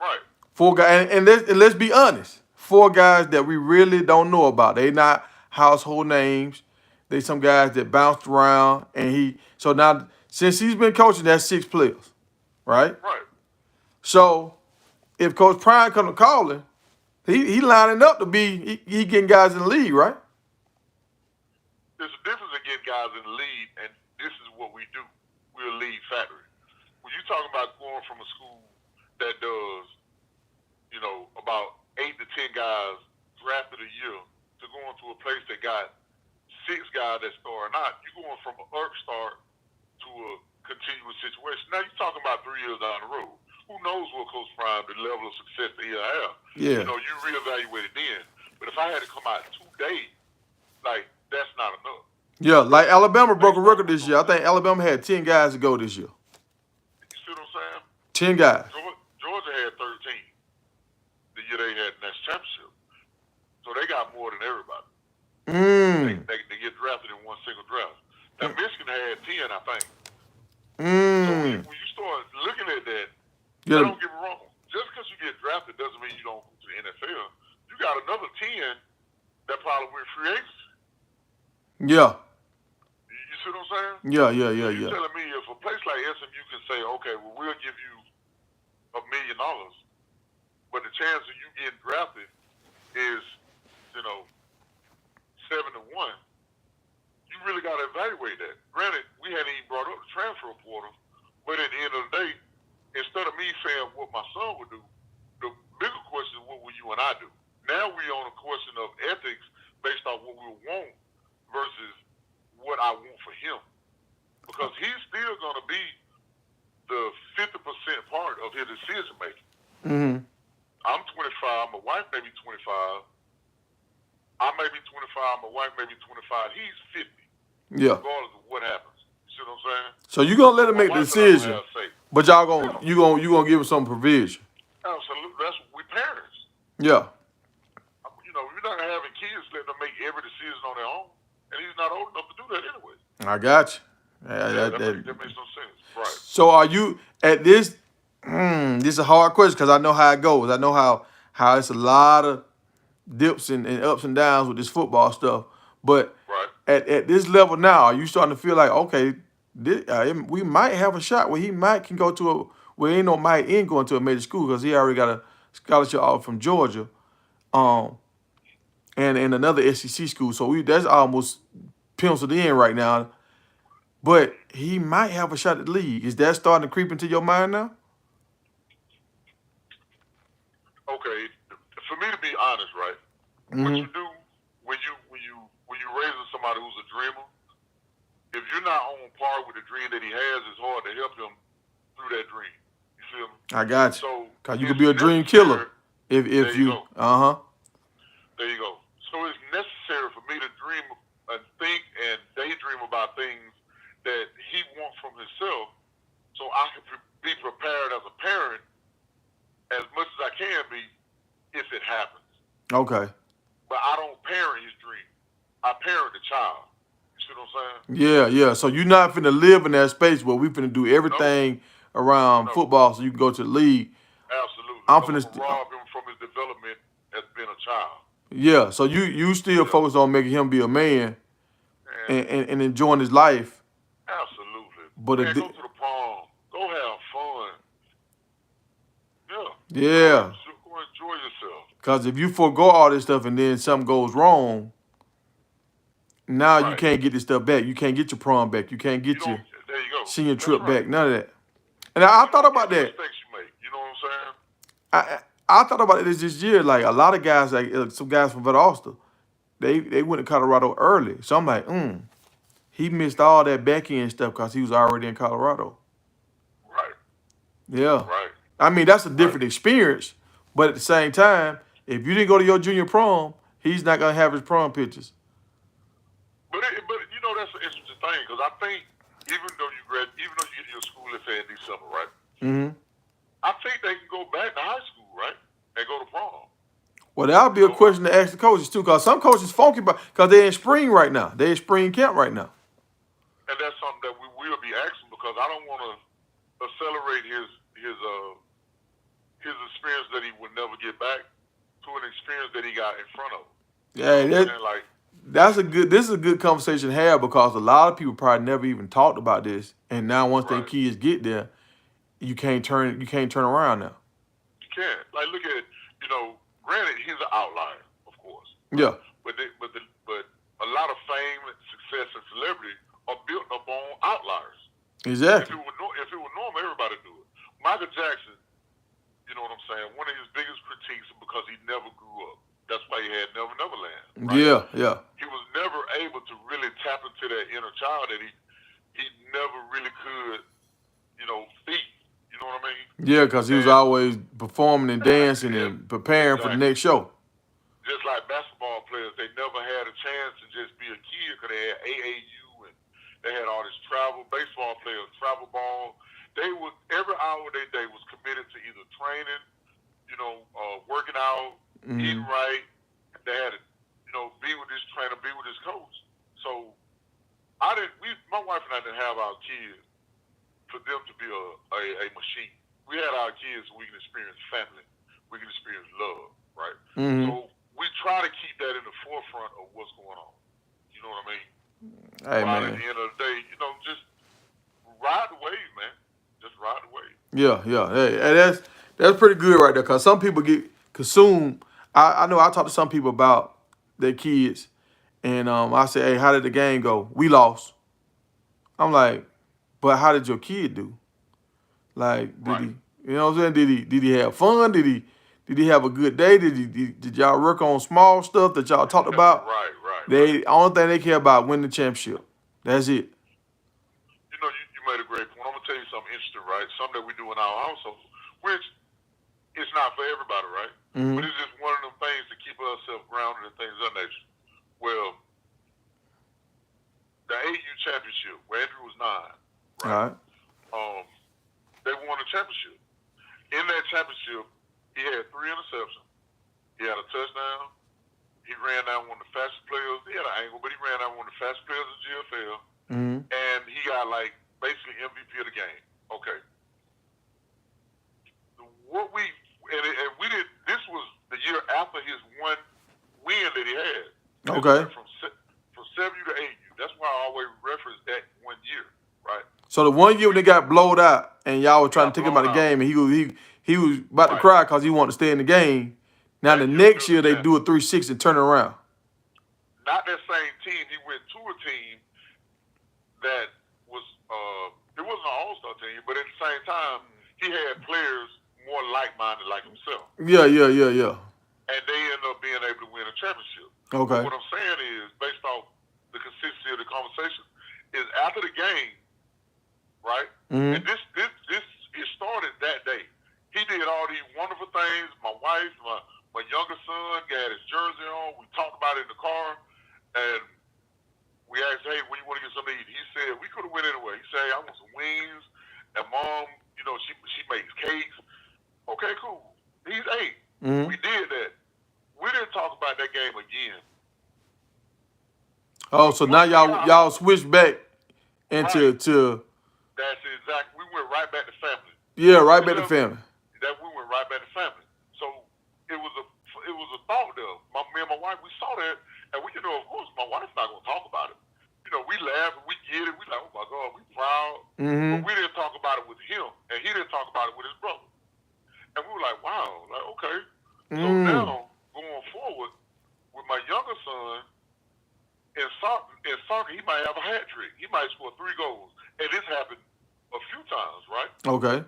Right. 4 guys, and let's be honest, 4 guys that we really don't know about. They not household names. They some guys that bounced around, and so now since he's been coaching, that's 6 players, right? Right. So if Coach Prime come to calling, he lining up to be he getting guys in the league, right? There's a difference in getting guys in the lead, and this is what we do. We're a lead factory. When you're talking about going from a school that does, about 8 to 10 guys drafted a year to going to a place that got 6 guys that start or not, you're going from an arc start to a continuous situation. Now you're talking about 3 years down the road. Who knows what Coach Prime, the level of success that he'll have. Yeah. You reevaluate it then. But if I had to come out today, that's not enough. Yeah, like Alabama broke a record this year. I think Alabama had 10 guys to go this year. You see what I'm saying? 10 guys. Georgia had 13 the year they had the national championship. So they got more than everybody. They get drafted in one single draft. Now, Michigan had 10, I think. So when you start looking at that, don't get me wrong. Just because you get drafted doesn't mean you don't go to the NFL. You got another 10 that probably went free agency. Yeah. You see what I'm saying? Yeah. You're telling me if a place like SMU can say, okay, well, we'll give you $1 million, but the chance of you getting drafted is, 7 to 1. You really got to evaluate that. Granted, we hadn't even brought up the transfer portal, but at the end of the day, instead of me saying what my son would do, the bigger question is what will you and I do? Now we're on a question of ethics based on what we want versus what I want for him. Because he's still going to be the 50% part of his decision making. Mm-hmm. I'm 25, my wife may be 25. I may be 25, my wife may be 25. He's 50. Yeah. Regardless of what happens. You see what I'm saying? So you're gonna let him make the decision. But y'all gonna give him some provision. Absolutely. That's we parents. Yeah. We're not having kids letting them make every decision on their own. And he's not old enough to do that anyway. I got you. That makes no sense. Right. So are you at this? This is a hard question because I know how it goes. I know how it's a lot of dips and ups and downs with this football stuff. But at this level now, are you starting to feel like, okay, we might have a shot where he can go to ain't no might in going to a major school because he already got a scholarship offer from Georgia, and in another SEC school. So that's almost penciled in right now. But he might have a shot at the league. Is that starting to creep into your mind now? Okay, for me to be honest, right? What you do when you raising somebody who's a dreamer, if you're not on par with the dream that he has, it's hard to help him through that dream. You feel me? I got you. So cause you could be a dream killer if you. There you go. So it's necessary for me to dream and think and daydream about things that he wants from himself, so I can be prepared as a parent as much as I can be if it happens. Okay. But I don't parent his dream. I parent the child. You see what I'm saying? Yeah. So you're not finna live in that space where we finna do everything around football so you can go to the league. Absolutely. I'm finna finna rob him from his development as being a child. Yeah. So you still focus on making him be a man and enjoying his life. Absolutely. But go to the prom. Go have fun. Yeah. Go enjoy yourself. Because if you forego all this stuff and then something goes wrong, now you can't get this stuff back. You can't get your prom back. You can't get your senior trip back. None of that. And I thought about that. Mistakes you make. You know what I'm saying? I thought about this year. Like a lot of guys, like some guys from Valdosta, they went to Colorado early. So I'm like, he missed all that back end stuff because he was already in Colorado. Right. Yeah. Right. I mean, that's a different experience. But at the same time, if you didn't go to your junior prom, he's not gonna have his prom pictures. But that's an interesting thing because I think even though you get to your school, let's say in December, right? Mm-hmm. I think they can go back to high school, right, and go to prom. Well, that'll be a question to ask the coaches too, because some coaches funky, because they're in spring right now. They're in spring camp right now. And that's something that we will be asking because I don't want to accelerate his experience that he would never get back to an experience that he got in front of him. Yeah, this is a good conversation to have because a lot of people probably never even talked about this, and now once their kids get there, you can't turn around now. You can't. Like, look at, granted, he's an outlier, of course. Yeah. But a lot of fame, success, and celebrity are built upon outliers. Exactly. If it were normal, everybody do it. Michael Jackson, you know what I'm saying? One of his biggest critiques is because he never grew up. That's why he had Never Never Land. Right? Yeah. He was never able to really tap into that inner child that he never really could, feed. You know what I mean? Yeah, because he was always performing and dancing and preparing for the next show. Just like basketball players, they never had a chance to just be a kid because they had AAU and they had all this travel. Baseball players, travel ball. They would, every hour of their day was committed to either training, working out, eating right. They had to, be with this trainer, be with this coach. So my wife and I didn't have our kids for them to be a machine. We had our kids so we can experience family. We can experience love, right? So we try to keep that in the forefront of what's going on. You know what I mean? Hey, While man. at the end of the day, just ride the wave, man. Just ride the wave. Yeah. Hey, that's pretty good right there. Cause some people get consumed. I know I talk to some people about their kids, and I say, hey, how did the game go? We lost. I'm like, but how did your kid do? Like, did he? You know what I'm saying? Did he have fun? Did he have a good day? Did y'all work on small stuff that y'all talked about? Right. They only thing they care about winning the championship. That's it. You made a great point. I'm gonna tell you something interesting, right? Something that we do in our household, which it's not for everybody, right? But it's just one of them things to keep ourselves grounded and things of that nature. Well, the AU championship, where Andrew was 9, right? All right. They won the championship. In that championship, he had 3 interceptions. He had a touchdown. He ran down one of the fastest players. He had an angle, but he ran down one of the fastest players in GFL. And he got basically MVP of the game. Okay. We did. This was the year after his one win that he had. Okay. From 7U to 8U. That's why I always reference that 1 year, right? So the 1 year when they got blowed out and y'all were trying to take him out of the game and he was about to cry because he wanted to stay in the game. Now the next year they do a 360 and turn it around. Not that same team. He went to a team that was it wasn't an all-star team, but at the same time he had players more like-minded like himself. Yeah. And they ended up being able to win a championship. Okay. But what I'm saying is, based off the consistency of the conversation, is after the game, right? And this it started that day. He did all these wonderful things. My wife, my younger son got his jersey on. We talked about it in the car, and we asked, hey, when you want to get something to eat? He said, we could have went anywhere. He said, I want some wings, and Mom, she makes cakes. Okay, cool. He's 8. We did that. We didn't talk about that game again. Oh, so now y'all switched back into That's exactly. We went right back to family. Yeah, right back to family. That we went right back to family. So it was a thought there. Me and my wife, we saw that, and we, of course, my wife's not gonna talk about it. We laugh, we get it. We like, oh my God, we proud. But we didn't talk about it with him, and he didn't talk about it with his brother. And we were like, wow, okay. So now going forward with my younger son in soccer, he might have a hat trick. He might score 3 goals, and this happened a few times, right? Okay.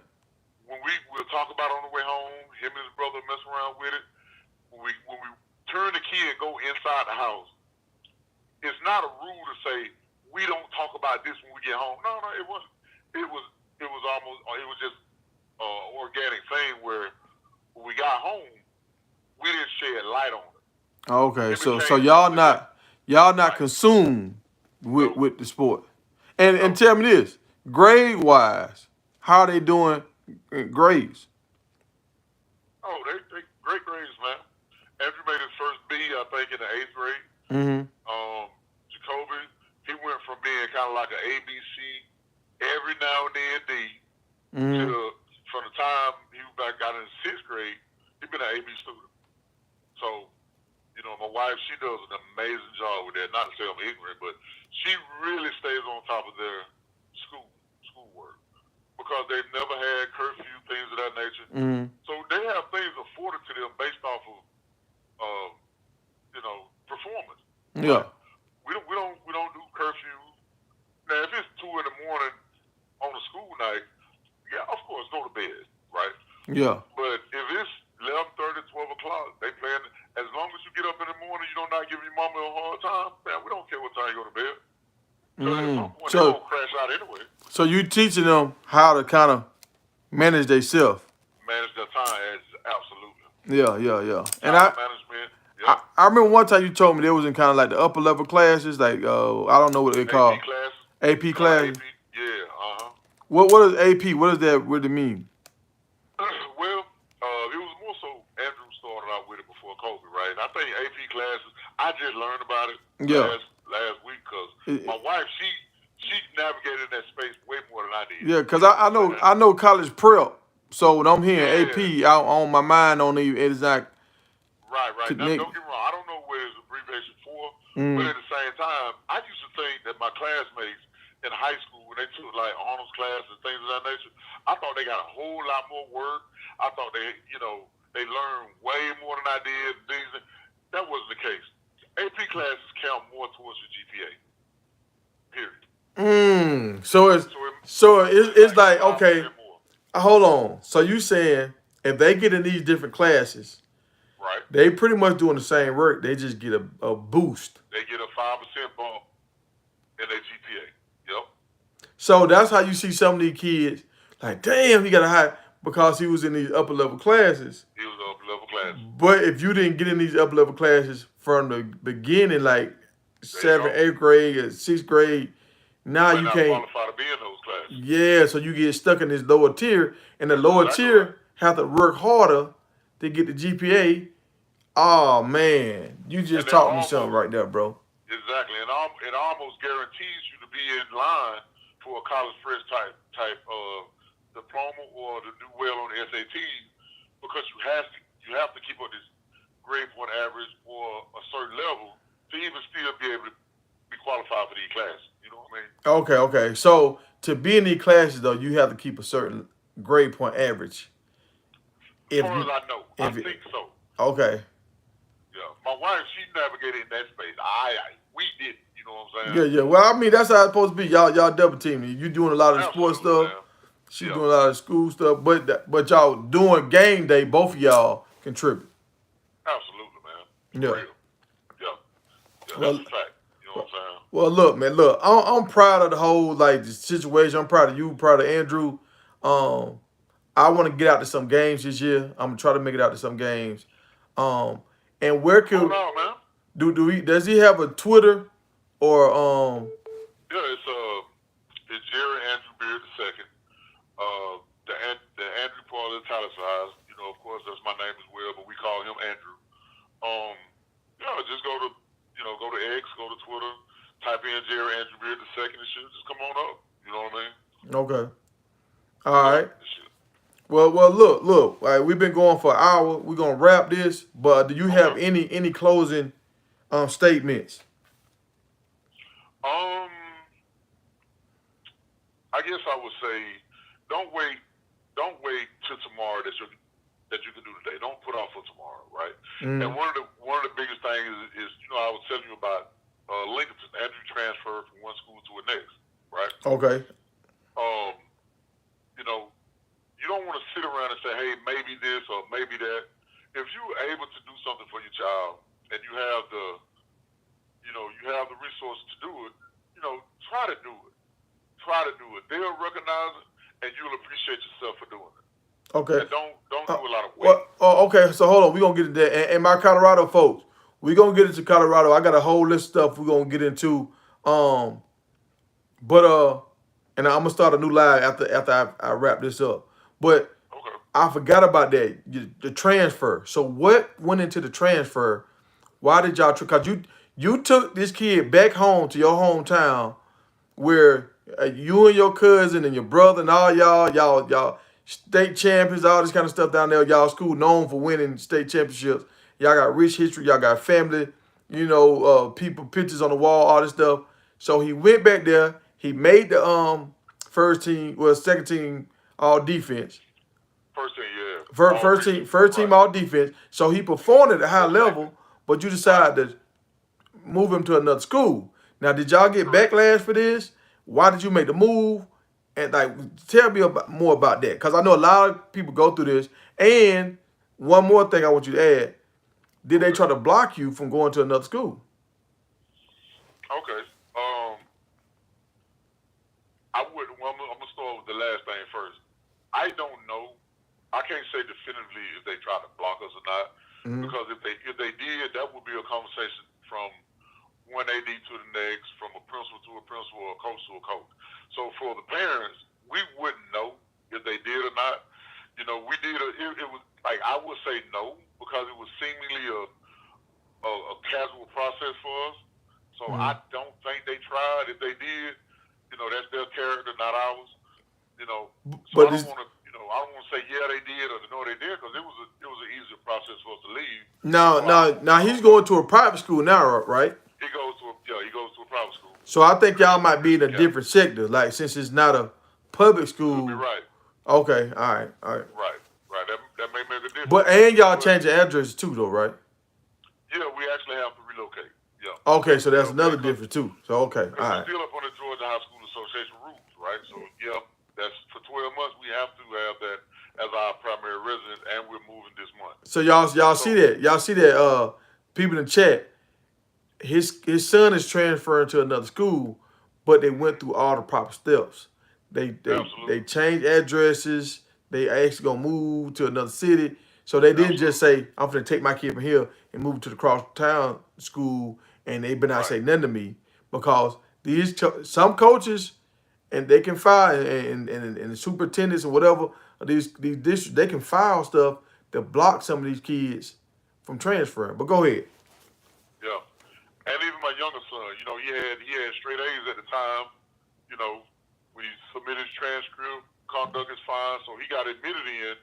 When we'll talk about it on the way home, him and his brother mess around with it. When we turn the key and go inside the house, it's not a rule to say we don't talk about this when we get home. No, it wasn't. It was just organic thing where when we got home, we didn't shed light on it. Okay, so y'all not consumed with the sport. And tell me this, grade wise, how are they doing in grades? Oh, they great grades, man. Andrew made his first B, I think, in the 8th grade. Jacoby, he went from being kind of like an ABC, every now and then D, to from the time he got in 6th grade, he's been an AB student. So, my wife, she does an amazing job with that. Not to say I'm ignorant, but she really stays on top of their schoolwork. because they've never had curfew, things of that nature. Mm-hmm. So they have things afforded to them based off of, performance. Yeah. Like we don't do curfews. Now, if it's 2 in the morning on a school night, yeah, of course, go to bed, right? Yeah. But if it's 11:30, 12 o'clock, they playing. As long as you get up in the morning, you don't not give your mama a hard time. Man, we don't care what time you go to bed. So at some point, they're gonna crash out anyway. So you teaching them how to kind of manage themselves. Manage their time, absolutely. Yeah. And Time management. Yep. I remember one time you told me they was in kind of like the upper level classes, like I don't know what they call AP classes. AP classes. AP. Yeah. What is AP? What does that really mean? Well, it was more so Andrew started out with it before COVID, right? I think AP classes. I just learned about it last week because my wife she navigated that space way more than I did. Yeah, because I know college prep. So when I'm hearing AP, on my mind on the exact. Right. Now, don't get me wrong. I don't know what it's abbreviation for, but at the same time, I used to think that my classmates in high school, when they took like honors class and things of that nature, I thought they got a whole lot more work. I thought they learned way more than I did. That wasn't the case. AP classes count more towards your GPA. Period. So it's like, okay, hold on. So you saying if they get in these different classes, right, they pretty much doing the same work. They just get a boost. They get a 5% bump in their GPA. Yep. So that's how you see some of these kids like, damn, he got a high because he was in these upper level classes. He was in upper level classes. But if you didn't get in these upper level classes from the beginning, like 7th, 8th grade, or 6th grade, now you can't qualify to be in those classes. Yeah, so you get stuck in this lower tier, and the lower tier have to work harder to get the GPA. Oh man, you just taught me something right there, bro. Exactly, and it almost guarantees you to be in line for a college fresh type diploma or to do well on the SATs because you have to keep up this grade point average or a certain level to even still be able to be qualified for these classes. You know what I mean? Okay. So to be in these classes though, you have to keep a certain grade point average. As far as I know, I think so. Okay. Yeah, my wife, she navigated in that space. We didn't. You know what I'm saying? Yeah. Well, I mean, that's how it's supposed to be. Y'all double teaming. You doing a lot of the sports stuff. Man. She doing a lot of school stuff. But y'all doing game day. Both of y'all contribute. Absolutely, man. Yeah. Real. Yeah. That's a fact. You know what I'm saying? Well, look, man. Look, I'm proud of the whole the situation. I'm proud of you. Proud of Andrew. I want to get out to some games this year. I'm gonna try to make it out to some games. And where could does he have a Twitter or Yeah, it's Jerry Andrew Beard II. The Andrew part is italicized. Of course, that's my name as well, but we call him Andrew. Just go to X, go to Twitter, type in Jerry Andrew Beard II, and it should just come on up. You know what I mean? Okay. All right. Well, look. All right, we've been going for an hour. We're gonna wrap this, but do you have any closing statements? I guess I would say, don't wait till tomorrow that you can do today. Don't put off for tomorrow, right? And one of the biggest things is I was telling you about Lincoln. Andrew transferred from one school to the next, right? Okay. You don't want to sit around and say, hey, maybe this or maybe that. If you're able to do something for your child and you have the resources to do it, try to do it. They'll recognize it and you'll appreciate yourself for doing it. Okay. And don't do a lot of weight. Okay. So hold on. We're gonna get into that. And my Colorado folks, we're gonna get into Colorado. I got a whole list of stuff we're gonna get into. And I'm gonna start a new live after I wrap this up. But I forgot about that, the transfer. So what went into the transfer? Why did y'all? Because you took this kid back home to your hometown, where you and your cousin and your brother and all y'all state champions, all this kind of stuff down there. Y'all school known for winning state championships. Y'all got rich history. Y'all got family. People pictures on the wall, all this stuff. So he went back there. He made the second team all defense. First team, yeah. All First team right. all defense. So he performed at a high Exactly. level, but you Right. decided to move him to another school. Now, did y'all get Correct. backlash for this? Why did you make the move? And like, tell me more about that, because I know a lot of people go through this. And one more thing I want you to add: did they Okay. try to block you from going to another school? Okay. I would. Well, I'm gonna start with the last thing first. I don't know. I can't say definitively if they tried to block us or not, Mm-hmm. because if they did, that would be a conversation from one AD to the next, from a principal to a principal, or a coach to a coach. So for the parents, we wouldn't know if they did or not. You know, we did. It was like, I would say no, because it was seemingly a casual process for us. So Mm-hmm. I don't think they tried. If they did, you know, that's their character, not ours. You know, so I But don't this want to, I don't want to say yeah they did or no they did, because it was an easier process for us to leave. now, So I now, don't, now I he's don't know. going to a private school now, right? He goes to a private school, So I think y'all might be in Christian a Catholic. different sector. Like, since it's not a public Could be school. right, Okay, all right, all right. right, right. That may make a But difference. and y'all But change the address too, though, right? yeah, we actually have to relocate. Yeah, Okay, so that's okay, another difference too. So okay, because all we're right. still up on the Georgia High School Association rules, right? So yeah, that's for 12 months. We have to have that as our primary residence, and we're moving this month. So y'all see So that? Y'all see that? People in the chat, his son is transferring to another school, but they went through all the proper steps. They absolutely, changed addresses. They actually gonna move to another city. So they didn't just absolutely, say, "I'm gonna take my kid from here and move to the cross town school," and they better not right, say nothing to me, because some coaches, and they can file, and the superintendents or whatever of these districts, they can file stuff to block some of these kids from transferring. But go ahead. yeah. And even my younger son, he had straight A's at the time. You know, we submitted his transcript, conduct is fine, so he got admitted in.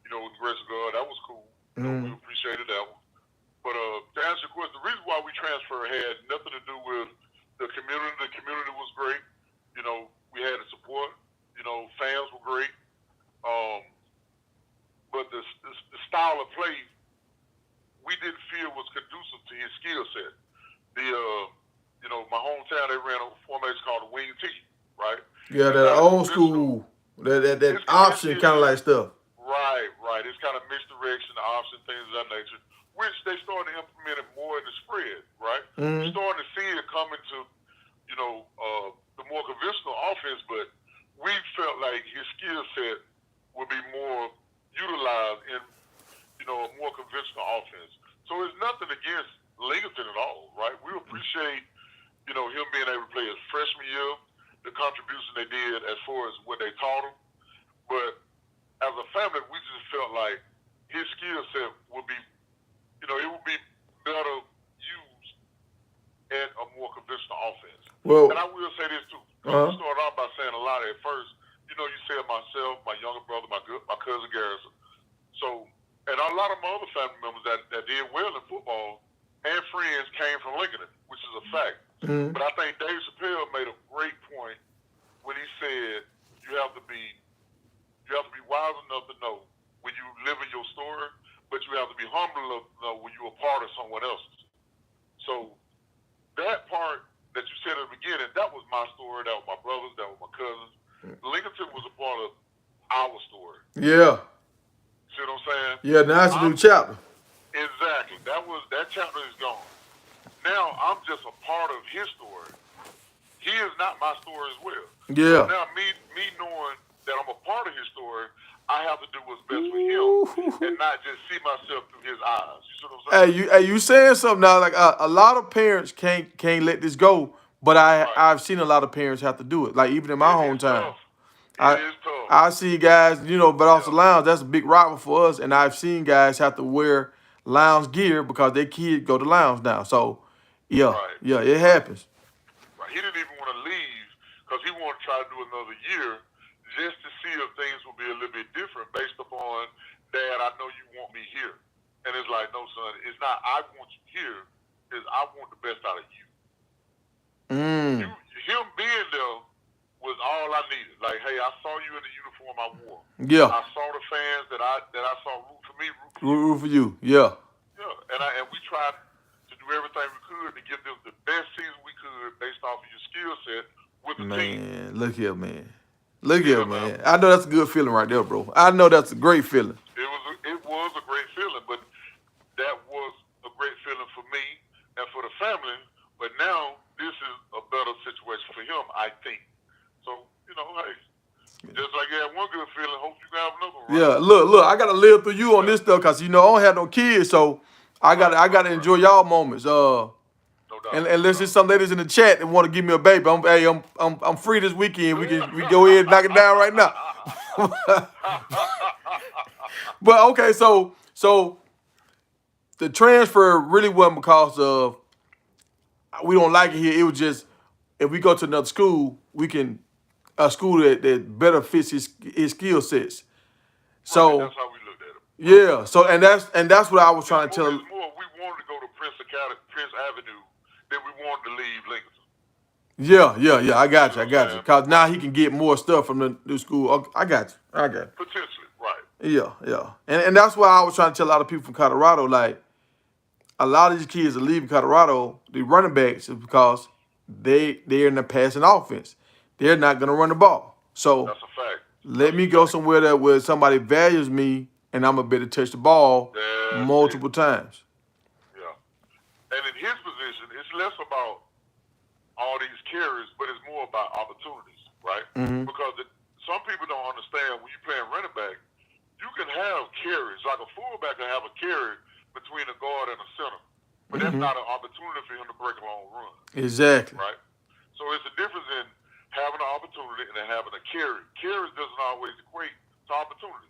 With the grace of God, that was cool. We Mm, appreciated that one. But to answer your question, the reason why we transferred had nothing to do with the community. The community was great. We had the support. Fans were great. Um, but the style of play we didn't feel was conducive to his skill set. My hometown, they ran a formation called the wing T, right? yeah, It's that not a old traditional. school, that It's option kind of like stuff. right, right. It's kind of misdirection, option, things of that nature, which they started to implement it more in the spread, right? You're Mm, starting to see it come into, the more conventional offense, but we felt like his skill set would be more utilized in, a more conventional offense. So it's nothing against Lincoln at all, right? We appreciate, him being able to play his freshman year, the contribution they did as far as what they taught him. But as a family, we just felt like his skill set would be, it would be better used at a more conventional offense. And well, I will say this too, because you uh, started off by saying a lot at first. You said myself, my younger brother, my cousin Garrison. So, and a lot of my other family members that did well in football and friends came from Lincoln, which is a fact. mm, But I think Dave Chappelle made a great point when he said you have to be wise enough to know when you live in your story, but you have to be humble enough to know when you're a part of someone else's. So that part that you said at the beginning, that was my story, that was my brother's, that was my cousin's. Lincoln was a part of our story. yeah, See what I'm saying? yeah. Now it's a I'm new chapter. exactly. That chapter is gone. Now I'm just a part of his story. He is not my story as well. So Yeah. now me knowing that I'm a part of his story, I have to do what's best for him and Ooh. not just see myself through his eyes. You see what I'm Hey, saying? you saying something now? Like, a lot of parents can't let this go, but Right. I've seen a lot of parents have to do it. Like, even in my It is hometown, tough. It I is tough. I see guys, but off the Yeah. lounge, that's a big rival for us, and I've seen guys have to wear lounge gear because their kids go to lounge now. So, yeah, Right. yeah, it Right. happens. Right. He didn't even want to leave because he wanted to try to do another year just to see if things would be a little bit different based upon, Dad, I know you want me here. And it's like, no, son, it's not I want you here, it's I want the best out of you. Mm. Him being there was all I needed. Like, hey, I saw you in the uniform I wore. Yeah. I saw the fans that I saw root for me, root for you. Root for you. Yeah. Yeah, and we tried to do everything we could to give them the best season we could based off of your skill set with the team. Man, look here, man. Look Yeah, here, man. I know that's a good feeling right there, bro. I know that's a great feeling. It was a great feeling, but that was a great feeling for me and for the family. But now this is a better situation for him, I think. So, hey, just like you had one good feeling, hope you can have another one. Right? Yeah, look, I gotta live through you on this stuff because I don't have no kids, so I gotta enjoy y'all moments. No doubt. And let's just some ladies in the chat that want to give me a baby. I'm free this weekend. We go ahead and knock it down right now. But okay, so the transfer really wasn't because of we don't like it here. It was just if we go to another school, we can a school that better fits his skill sets. So that's how we looked at it. Yeah. So and that's what I was trying to tell. It's more we wanted to go to Prince Avenue than we wanted to leave Lincoln. Yeah. I got you. Cause now he can get more stuff from the new school. Okay, I got you. Potentially, right. Yeah. And that's why I was trying to tell a lot of people from Colorado, like a lot of these kids are leaving Colorado, the running backs, is because they're in the passing offense. They're not gonna run the ball. So that's a fact. Let me go somewhere where somebody values me and I'm able to touch the ball multiple times. Yeah. And in his position, it's less about all these carries, but it's more about opportunities, right? Mm-hmm. Because some people don't understand when you're playing running back, you can have carries. Like a fullback can have a carry between a guard and a center. But that's not an opportunity for him to break a long run. Exactly. Right? So it's a difference in having an opportunity and then having a carry. Carries doesn't always equate to opportunities.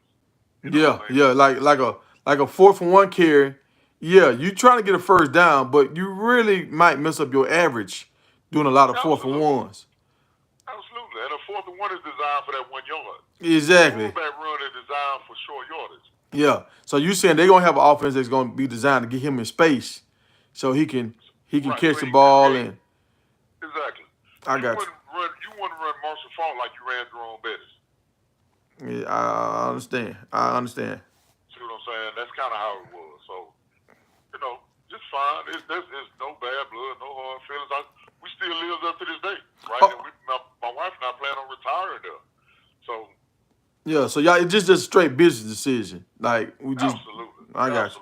Yeah. Like a 4th and 1 carry. Yeah, you trying to get a first down, but you really might mess up your average doing a lot of 4th and 1s. Absolutely. And a 4th and 1 is designed for that 1 yard. Exactly. The fullback run is designed for short yardage. Yeah. So you saying they're gonna have an offense that's gonna be designed to get him in space, so he can catch the ball and. Exactly. I got you. You wouldn't run Marshall Faulk like you ran Jerome Bettis. Yeah, I understand. See what I'm saying? That's kind of how it was. So, just fine. There's no bad blood, no hard feelings. We still live up to this day, right? Oh. And my wife and I plan on retiring there. So. Yeah, so y'all, it's just a straight business decision. Like we just. Absolutely. I got you.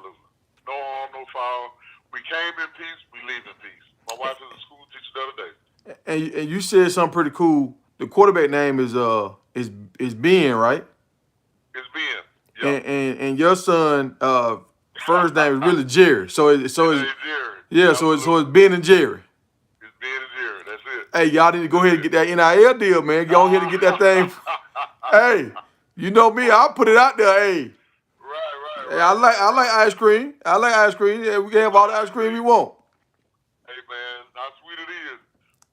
No harm, no foul. We came in peace. We leave in peace. My wife is a school teacher the other day. And you said something pretty cool. The quarterback name is Ben, right? It's Ben. Yep. And your son first name is really Jerry. So it's Jerry. Yeah, so it's Ben and Jerry. It's Ben and Jerry. That's it. Hey, y'all need to go ahead and get that NIL deal, man. Go ahead and get that thing. Hey, you know me, I'll put it out there. Hey. Right. Hey, I like ice cream. Yeah, we can have all the ice cream we want. Hey man, how sweet it is.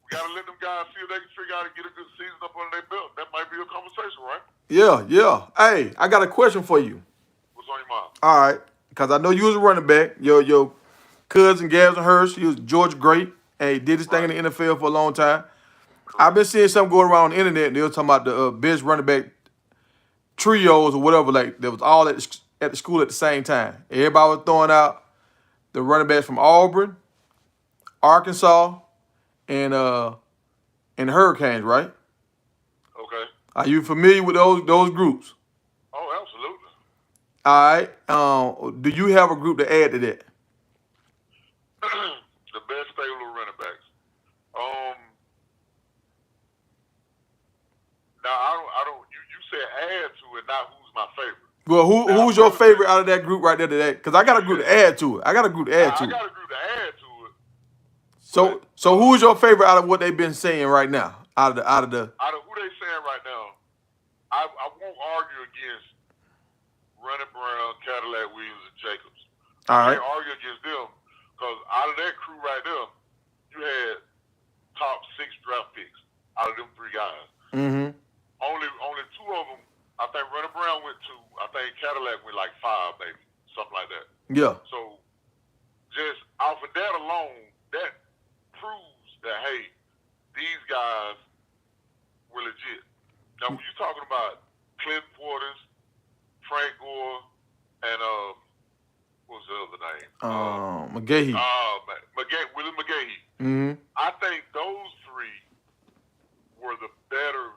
We gotta let them guys see if they can figure out to get a good season up under their belt. That might be a conversation, right? Yeah. Hey, I got a question for you. What's on your mind? All right, because I know you was a running back. Your cousin Gavin Hurst, he was Georgia great, and he did his thing in the NFL for a long time. I've been seeing something going around on the internet, and they were talking about the best running back trios or whatever, like that was all at the school at the same time. Everybody was throwing out the running backs from Auburn, Arkansas, and Hurricanes, right? Okay. Are you familiar with those groups? Oh, absolutely. All right. Do you have a group to add to that? The best stable of running backs. Now I don't. You said add to it, not who's my favorite. Well, who's your favorite out of that group right there today? Because I got a group to add to it. I got a group to add to it. So who's your favorite out of what they've been saying right now? Out of who they saying right now, I won't argue against Running Brown, Cadillac, Williams, and Jacobs. All right. I can't argue against them because out of that crew right there, you had top 6 draft picks out of them 3 guys. Mm-hmm. Only 2 of them. I think Running Brown went 2. I think Cadillac went like 5, maybe something like that. Yeah. So just off of that alone, that proves that hey, these guys were legit. Now, when you're talking about Clint Portis, Frank Gore, and what's the other name? McGahee. Willie McGahee. Mm-hmm. I think those three were the better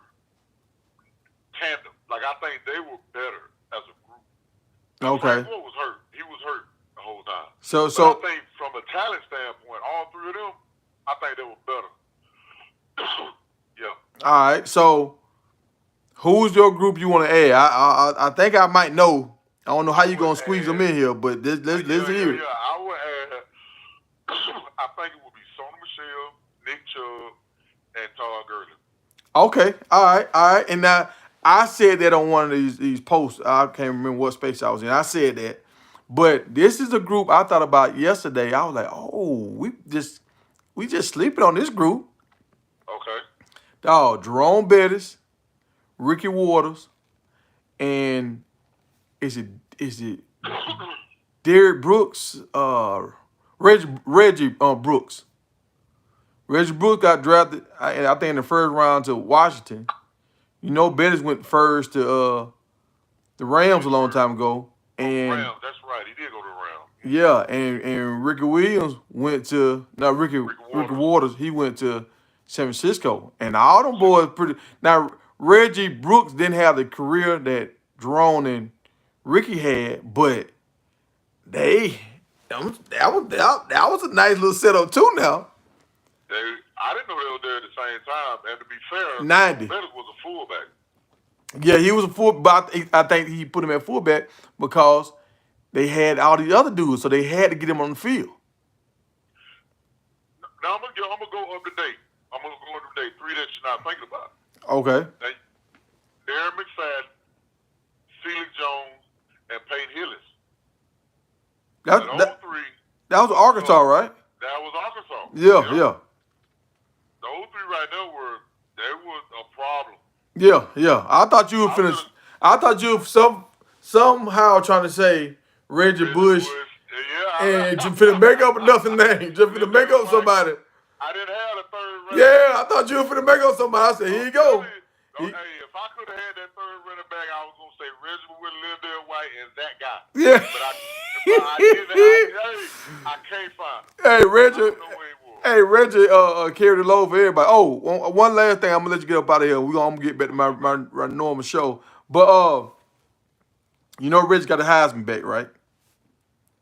tandem. Like, I think they were better as a group. Now, Okay. Frank Gore was hurt. He was hurt the whole time. So But I think from a talent standpoint, all three of them, I think they were better. Yeah. All right. So who's your group you want to add? I think I might know. I don't know how you gonna squeeze them in here, but let's hear it. Yeah. I would add. I think it would be Sona Michelle, Nick Chubb, and Todd Gurley. Okay. All right. And now I said that on one of these posts. I can't remember what space I was in. I said that. But this is a group I thought about yesterday. I was like, oh, we just sleeping on this group. Okay. Dog, Jerome Bettis, Ricky Waters, and is it Derrick Brooks, Reggie Brooks. Reggie Brooks got drafted, I think, in the first round to Washington. You know, Bettis went first to the Rams a long time ago. And Rams, that's right. He did go to the Rams. yeah, and Ricky Williams went to Ricky Waters. He went to San Francisco, and all them boys pretty. Now Reggie Brooks didn't have the career that Jerome and Ricky had, but that was a nice little setup too. Now I didn't know they were there at the same time. And to be fair, 90. Bettis was a fullback. Yeah, he was a full, but I think he put him at fullback because they had all these other dudes, so they had to get him on the field. Now I'm gonna go up to date. I'm gonna go up to date. Three that you're not thinking about. Okay. Now, Darren McFadden, Felix Jones, and Peyton Hillis. Those three. That was Arkansas, right? That was Arkansas. Yeah. Those three right there were a problem. Yeah. I thought you were finished. I thought you were somehow trying to say Reggie Bush. Yeah. And you finna make up another name. Just finna make up somebody. I didn't have a third running back. Yeah, I thought you were finna make up somebody. I said, here you go. Hey, if I could have had that third running back, I was gonna say Reggie with Lindell White and that guy. Yeah. But I can't find him. Hey, Reggie carried the load for everybody. Oh, one last thing. I'm gonna let you get up out of here. I'm gonna get back to my normal show. But you know, Reggie got the Heisman back, right?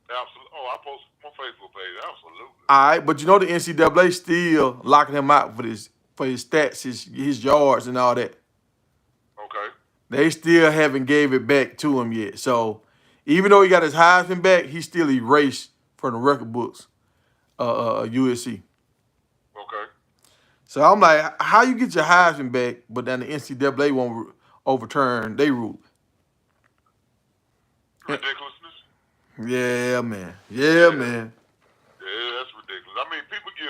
Absolutely. Oh, I posted my Facebook page. Absolutely. All right, but you know the NCAA still locking him out for his stats, his yards and all that. Okay. They still haven't gave it back to him yet. So even though he got his Heisman back, he's still erased from the record books. USC. Okay. So I'm like, how you get your Heisman back, but then the NCAA won't overturn they rule? Ridiculousness. Yeah, man. Yeah, that's ridiculous. I mean, people give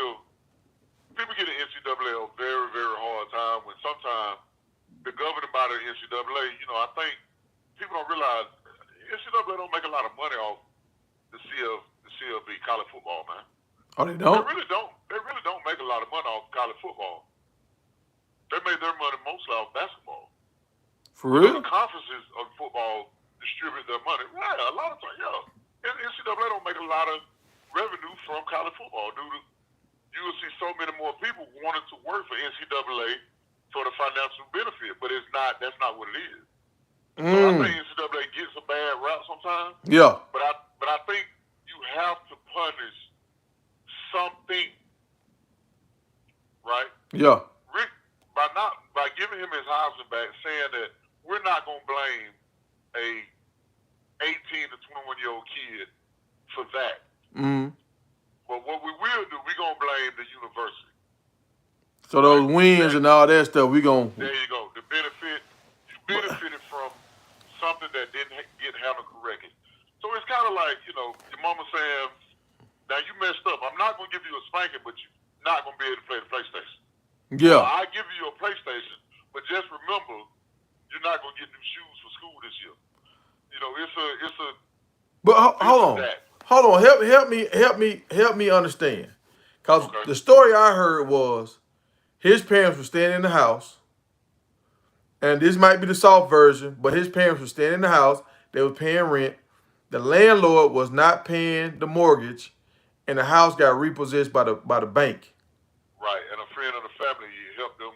the NCAA a very, very hard time when sometimes the governing body of the NCAA, I think people don't realize the NCAA don't make a lot of money off the CLB, college football, man. Oh, they don't? They really don't make a lot of money off college football. They make their money mostly off basketball. For real? The conferences of football distribute their money. Right, a lot of times, yeah. NCAA don't make a lot of revenue from college football due to you will see so many more people wanting to work for NCAA for the financial benefit, but that's not what it is. So I think NCAA gets a bad rap sometimes. Yeah. But I think you have to punish something, right? Yeah. Rick, by giving him his Heisman back, saying that we're not gonna blame a 18 to 21-year-old kid for that. Mm-hmm. But what we will do, we're gonna blame the university. So those wins and all that stuff, we gonna. There you go. You benefited from something that didn't get handled correctly. So it's kind of like, your mama saying, now you messed up. I'm not going to give you a spanking, but you're not going to be able to play the PlayStation. Yeah. I give you a PlayStation, but just remember, you're not going to get new shoes for school this year. It's a. But hold on. Help me understand. Cause the story I heard was his parents were staying in the house, and this might be the soft version, but his parents were staying in the house. They were paying rent. The landlord was not paying the mortgage, and the house got repossessed by the bank. Right. And a friend of the family helped them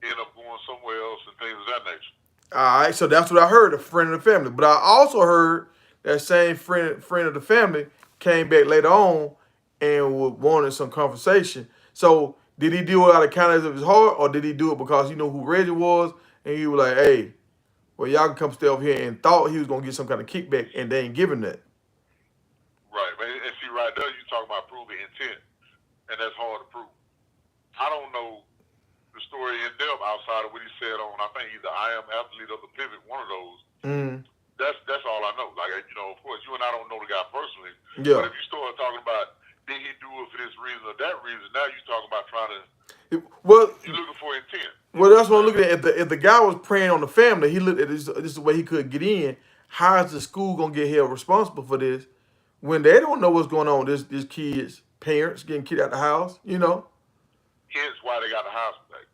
end up going somewhere else and things of that nature. All right, so that's what I heard, a friend of the family. But I also heard that same friend of the family came back later on and wanted some conversation. So did he do it out of kindness of his heart, or did he do it because he knew who Reggie was, and he was like, "Hey, well, y'all can come stay over here," and thought he was gonna get some kind of kickback, and they ain't giving that. Right. And see, right there, you talking about proving intent, and that's hard to prove. I don't know the story in depth outside of what he said on, I think either I Am Athlete or The Pivot, one of those. Mm. That's all I know. Like, of course, you and I don't know the guy personally. Yeah. But if you start talking about did he do it for this reason or that reason, now you're talking about trying to. Well, you're looking for intent. Well, that's what I'm looking at. If the guy was preying on the family, he looked at this is the way he could get in. How is the school gonna get held responsible for this when they don't know what's going on? This kids' parents getting kicked out the house, Hence why they got the house back,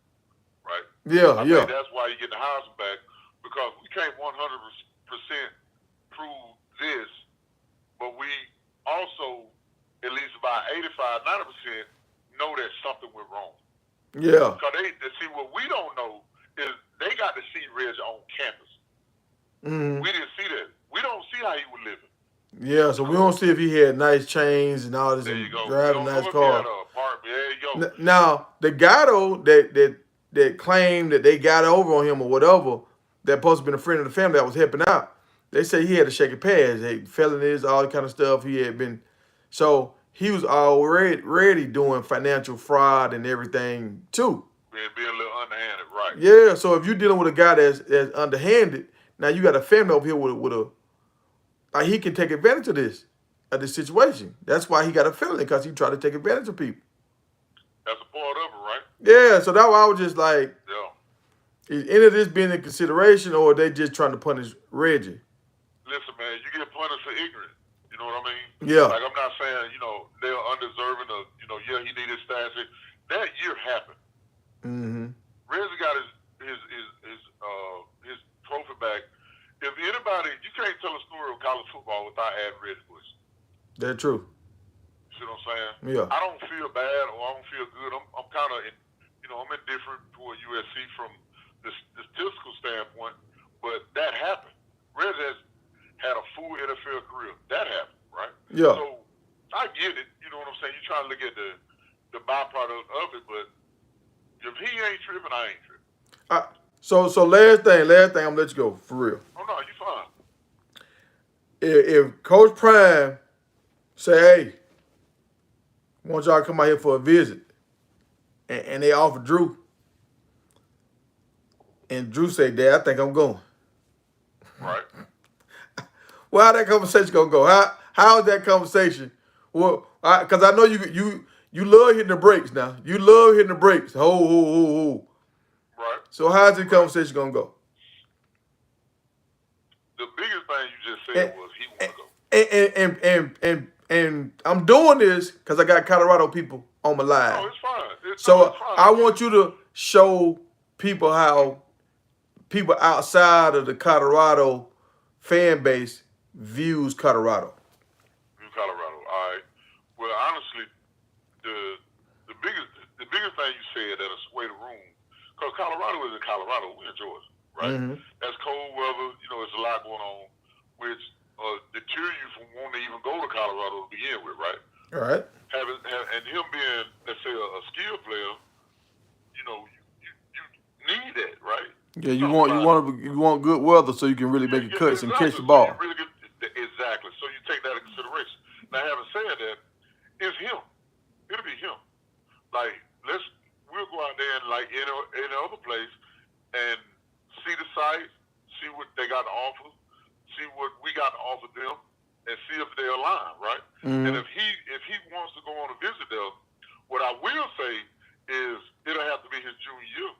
right? Yeah, I yeah. think that's why you get the house back, because we can't 100% prove this, but we also at least about 85, 90% know that something went wrong. Yeah. Because see, what we don't know is they got to see Reg on campus. Mm-hmm. We didn't see that. We don't see how he was living. Yeah, so we don't see if he had nice chains and all this There and you go. driving We nice don't know if car. he had an apartment. There you go. Now, the guy though that claimed that they got over on him or whatever, that supposed to have been a friend of the family that was helping out, they say he had a shaky past, felonies, all that kind of stuff. He had been, so he was already doing financial fraud and everything too. Being a little underhanded, right? Yeah, so if you're dealing with a guy that's underhanded, now you got a family over here with a like he can take advantage of this situation. That's why he got a felony, because he tried to take advantage of people. That's a part of it, right? Yeah, so that's why I was just like, yeah. Is any of this being in consideration, or are they just trying to punish Reggie? Listen, man, you get punished for ignorance. You know what I mean? Yeah. Like, I'm not saying, they're undeserving of, yeah, he needed status. That year happened. Mm-hmm. Reggie got his trophy back. If anybody, you can't tell a story of college football without adding Reggie Bush. That's true. You see what I'm saying? Yeah. I don't feel bad or I don't feel good. I'm kind of, I'm indifferent toward USC from the statistical standpoint, but that happened. Reggie has had a full NFL career. That happened, right? Yeah. So I get it. You know what I'm saying? You're trying to look at the byproduct of it, but if he ain't tripping, I ain't tripping. So last thing, I'm gonna let you go for real. Oh no, you fine. If Coach Prime say, "Hey, I want y'all to come out here for a visit," and they offer Drew, and Drew say, "Dad, I think I'm going." Right. Well, how that conversation gonna go? How is that conversation? Well, because I know you love hitting the brakes now. You love hitting the brakes. Ho. Right. So how's the conversation gonna go? The biggest thing you just said was he want to go. And I'm doing this because I got Colorado people on my live. No, it's fine. It's fine. I want you to show people how people outside of the Colorado fan base views Colorado. Colorado. All right. Well, honestly, the biggest thing you said that'll sway the room, because Colorado is in Colorado, we're in Georgia, right? Mm-hmm. That's cold weather. There's a lot going on, which deter you from wanting to even go to Colorado to begin with, right? All right. And him being, let's say, a skill player, you need that, right? Yeah, you want good weather so you can really make cuts and catch the ball. Exactly. So you take that into consideration. Now, having said that, it's him. It'll be him. Like, we'll go out there and like any other place and see the site, see what they got to offer, see what we got to offer them, and see if they align, right? Mm-hmm. And if he wants to go on a visit there, what I will say is it'll have to be his junior year,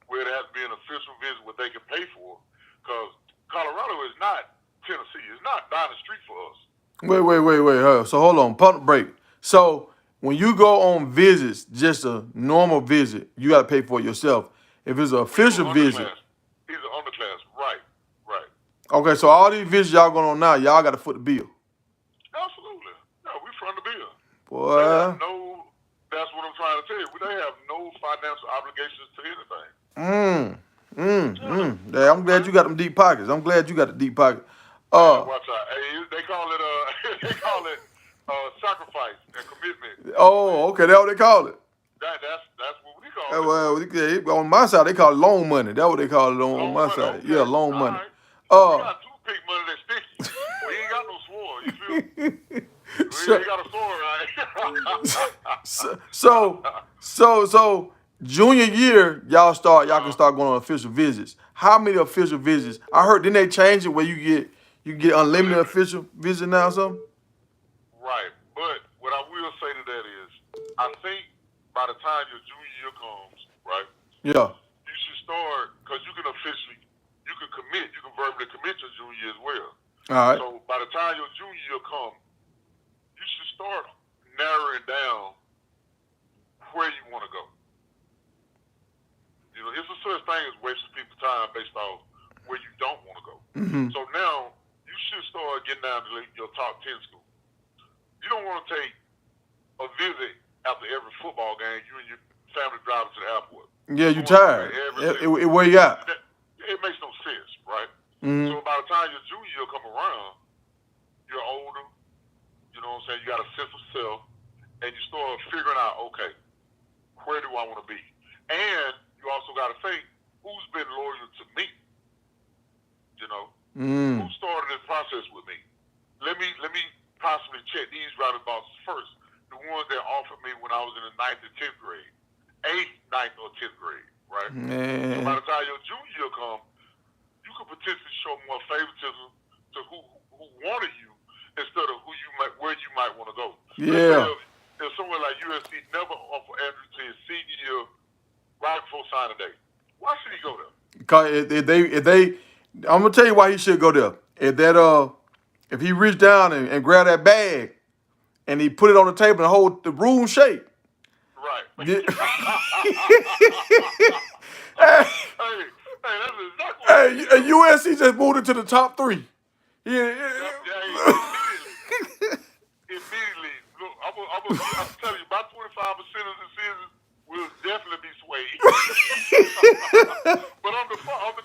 where it has to be an official visit what they can pay for, because Colorado is not Tennessee. It's not down the street for us. Wait. So hold on, pump break. So when you go on visits, just a normal visit, you got to pay for it yourself. If it's an official visit, Okay, so all these visits y'all going on now, y'all got to foot the bill. Absolutely. No, we from the bill. Boy. They have no. That's what I'm trying to tell you. They have no financial obligations to anything. Yeah, I'm glad you got them deep pockets. I'm glad you got the deep pocket. Watch out. Hey, they call it they call it sacrifice and commitment. Oh, okay, that's what they call it. That's what we call it. Well, on my side, they call it loan money. That's what they call it on Loan my money. side. Okay. Yeah, loan All money. right. We got toothpick money that's sticky. We ain't got no sword. You feel me? We ain't got a sword, right? So junior year, y'all can start going on official visits. How many official visits? I heard didn't they change it where you get unlimited official visit now or something? Right. But what I will say to that is, I think by the time your junior year comes, right? Yeah. You should start, because you can verbally commit your junior year as well. All right. So by the time your junior year comes, you should start narrowing down where you want to go. You know, it's a such thing as wasting people's time based off where you don't want to go. Mm-hmm. So now you should start getting down to your top 10 schools. You don't want to take a visit after every football game. You and your family driving to the airport. Yeah, you tired. It wear you out. It makes no sense, right? Mm-hmm. So by the time your junior year come around, you're older. You know what I'm saying? You got a sense of self, and you start figuring out, okay, where do I want to be? And you also got to think, who's been loyal to me? You know, who started this process with me? Let me possibly check these rabbit boxes first. The ones that offered me when I was in the 9th and 10th grade, 8th, 9th, or 10th grade, right? Man. So by the time your junior year come, you could potentially show more favoritism to who wanted you instead of where you might want to go. Yeah. If somewhere like USC never offer Andrew to his senior year right before signing day, why should he go there? Because if they, I'm gonna tell you why he should go there. If he reached down and grabbed that bag and he put it on the table and hold the room shake. Right. Yeah. Hey, that's exactly what USC just moved into the top 3. Immediately. Look, I'm telling you, about 25% of the season will definitely be swayed. But I'm the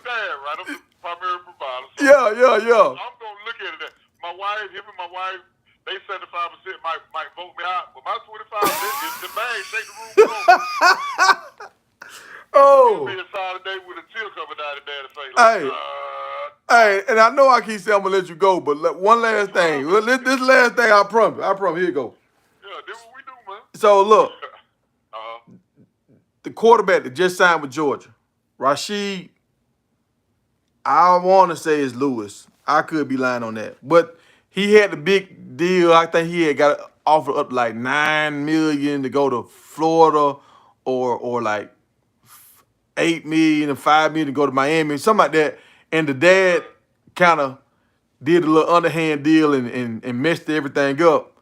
dad, right? I'm the primary provider. So Yeah. I'm gonna look at it. Him and my wife, they 75% might vote me out, but my 25, if the bag shake the room over. Oh. He'll be inside today with a tear coming down his dad's face. Like, Hey, and I know I keep saying I'm gonna let you go, but one last thing. This last thing, I promise. Here you go. Yeah, this what we do, man. So look, the quarterback that just signed with Georgia, Rashid, I want to say it's Lewis. I could be lying on that, but he had the big deal. I think he had got offered up like $9 million to go to Florida, or like $8 million and $5 million to go to Miami, something like that. And the dad kind of did a little underhand deal and messed everything up.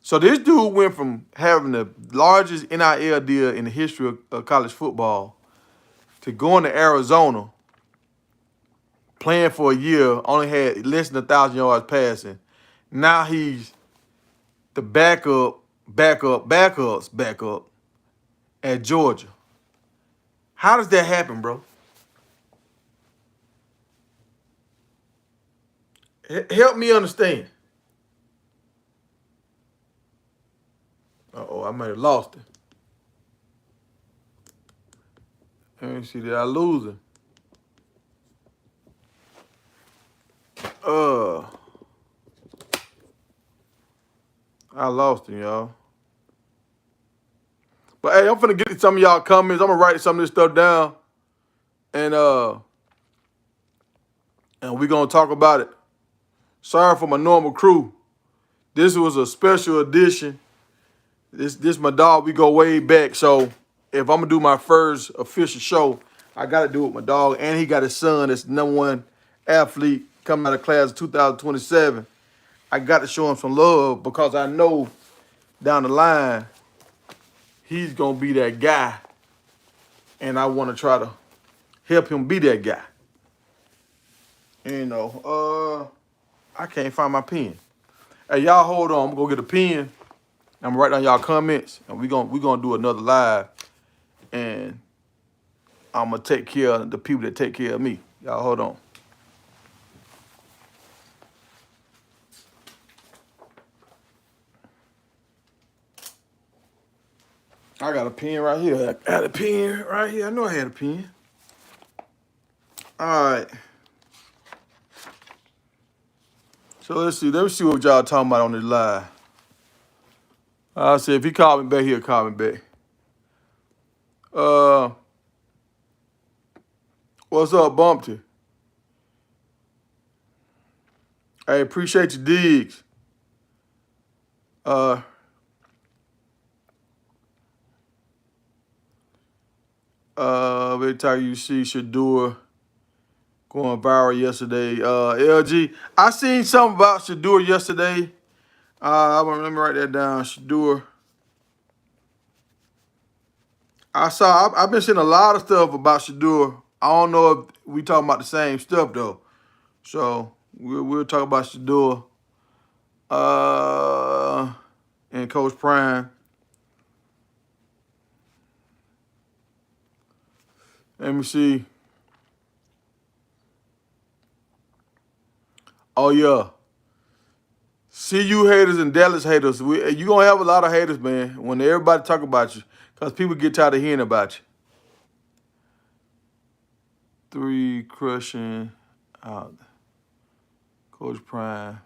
So this dude went from having the largest NIL deal in the history of college football to going to Arizona, playing for a year, only had less than 1,000 yards passing. Now he's the backup at Georgia. How does that happen, bro? Help me understand. Uh-oh, I might have lost it. Let me see, did I lose him? I lost him, y'all. But hey, I'm finna get to some of y'all comments. I'm gonna write some of this stuff down. And we're gonna talk about it. Sorry for my normal crew. This was a special edition. This my dog. We go way back. So if I'm gonna do my first official show, I gotta do it with my dog. And he got his son that's the #1 athlete coming out of class of 2027. I got to show him some love because I know down the line he's gonna be that guy. And I want to try to help him be that guy. You know, I can't find my pen. Hey, y'all hold on. I'm gonna go get a pen. I'm gonna write down y'all comments, and we gonna do another live, and I'm gonna take care of the people that take care of me. Y'all hold on. I got a pen right here. I got a pen right here. I know I had a pen. All right. So let's see. Let me see what y'all talking about on this live. I said if he called me back, he'll call me back. What's up, Bumpty? Hey, appreciate your digs. Every time you see Shadur going viral yesterday. LG, I seen something about Shadur yesterday. Let me write that down. Shadur. I've been seeing a lot of stuff about Shadur. I don't know if we talking about the same stuff though. So we'll talk about Shadur. And Coach Prime. Let me see. Oh yeah. CU haters and Dallas haters. You gonna have a lot of haters, man, when everybody talk about you. Cause people get tired of hearing about you. 3 crushing out. Coach Prime.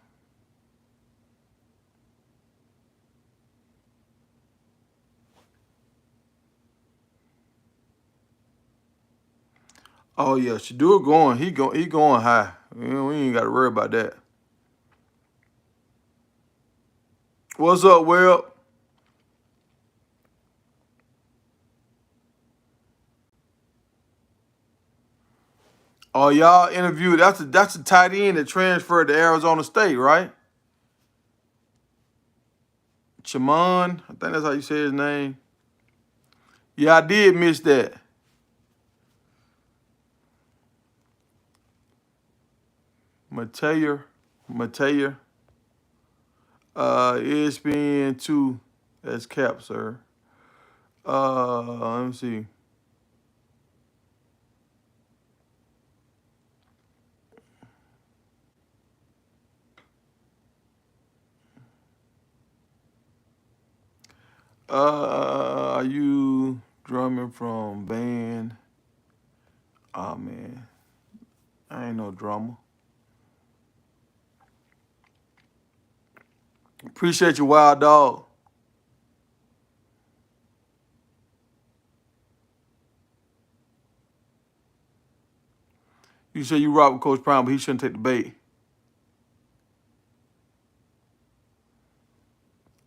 Oh yeah, Shadur going. He going high. We ain't got to worry about that. What's up, Will? Oh, y'all interviewed. That's a tight end that transferred to Arizona State, right? Chamon. I think that's how you say his name. Yeah, I did miss that. Mateya. ESPN2. That's cap, sir. Let me see. Are you drumming from band? Oh man, I ain't no drummer. Appreciate you, Wild Dog. You say you rock with Coach Prime, but he shouldn't take the bait.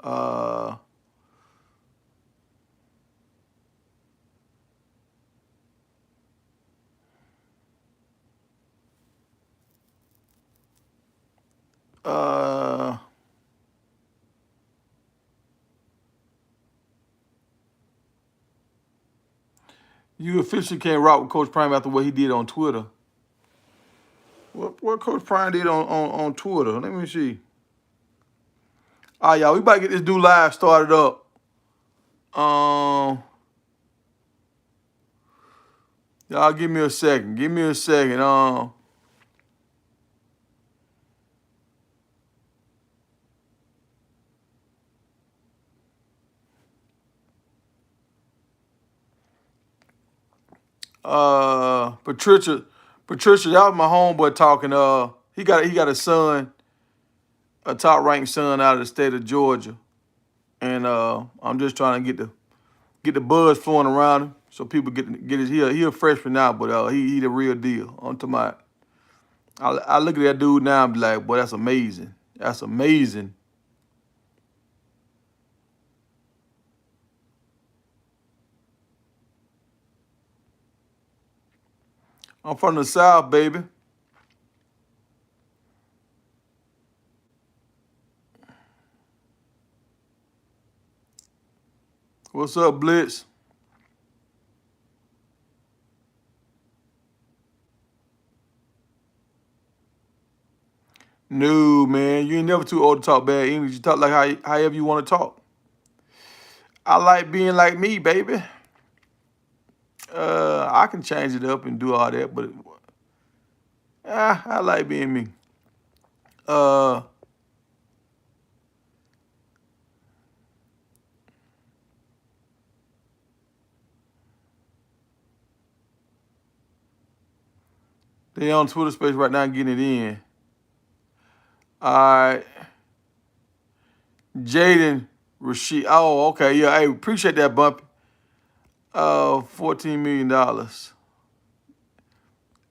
Uh, uh, you officially can't rock with Coach Prime after what he did on Twitter. What Coach Prime did on Twitter? Let me see. All right, y'all, we about to get this dude live started up. Y'all give me a second. Give me a second. Patricia, y'all my homeboy talking. He got a son, a top ranked son out of the state of Georgia, and I'm just trying to get the buzz flowing around him so people get his. He a freshman now, but he the real deal. On to my, I look at that dude now and be like, boy, that's amazing. That's amazing. I'm from the South, baby. What's up, Blitz? No, man, you ain't never too old to talk bad English. You talk like however you want to talk. I like being like me, baby. I can change it up and do all that, but I like being me. Uh, they on Twitter space right now getting it in. All right, Jaden Rashid. Oh, okay, yeah. Hey, appreciate that, Bumpy. $14 million.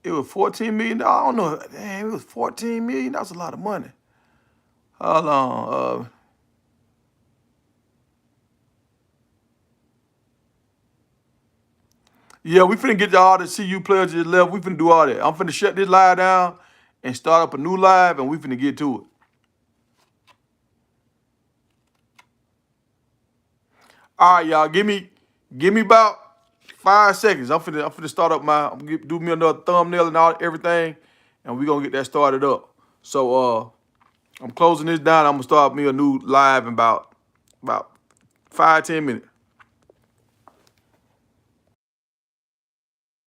It was $14 million. I don't know. Damn, it was $14 million. That's a lot of money. Hold on. Yeah, we finna get to all the CU players that left. We finna do all that. I'm finna shut this live down and start up a new live, and we finna get to it. All right, y'all. Give me about 5 seconds. I'm finna start up do me another thumbnail and all everything, and we gonna get that started up. So I'm closing this down. I'm gonna start me a new live in about 5-10 minutes.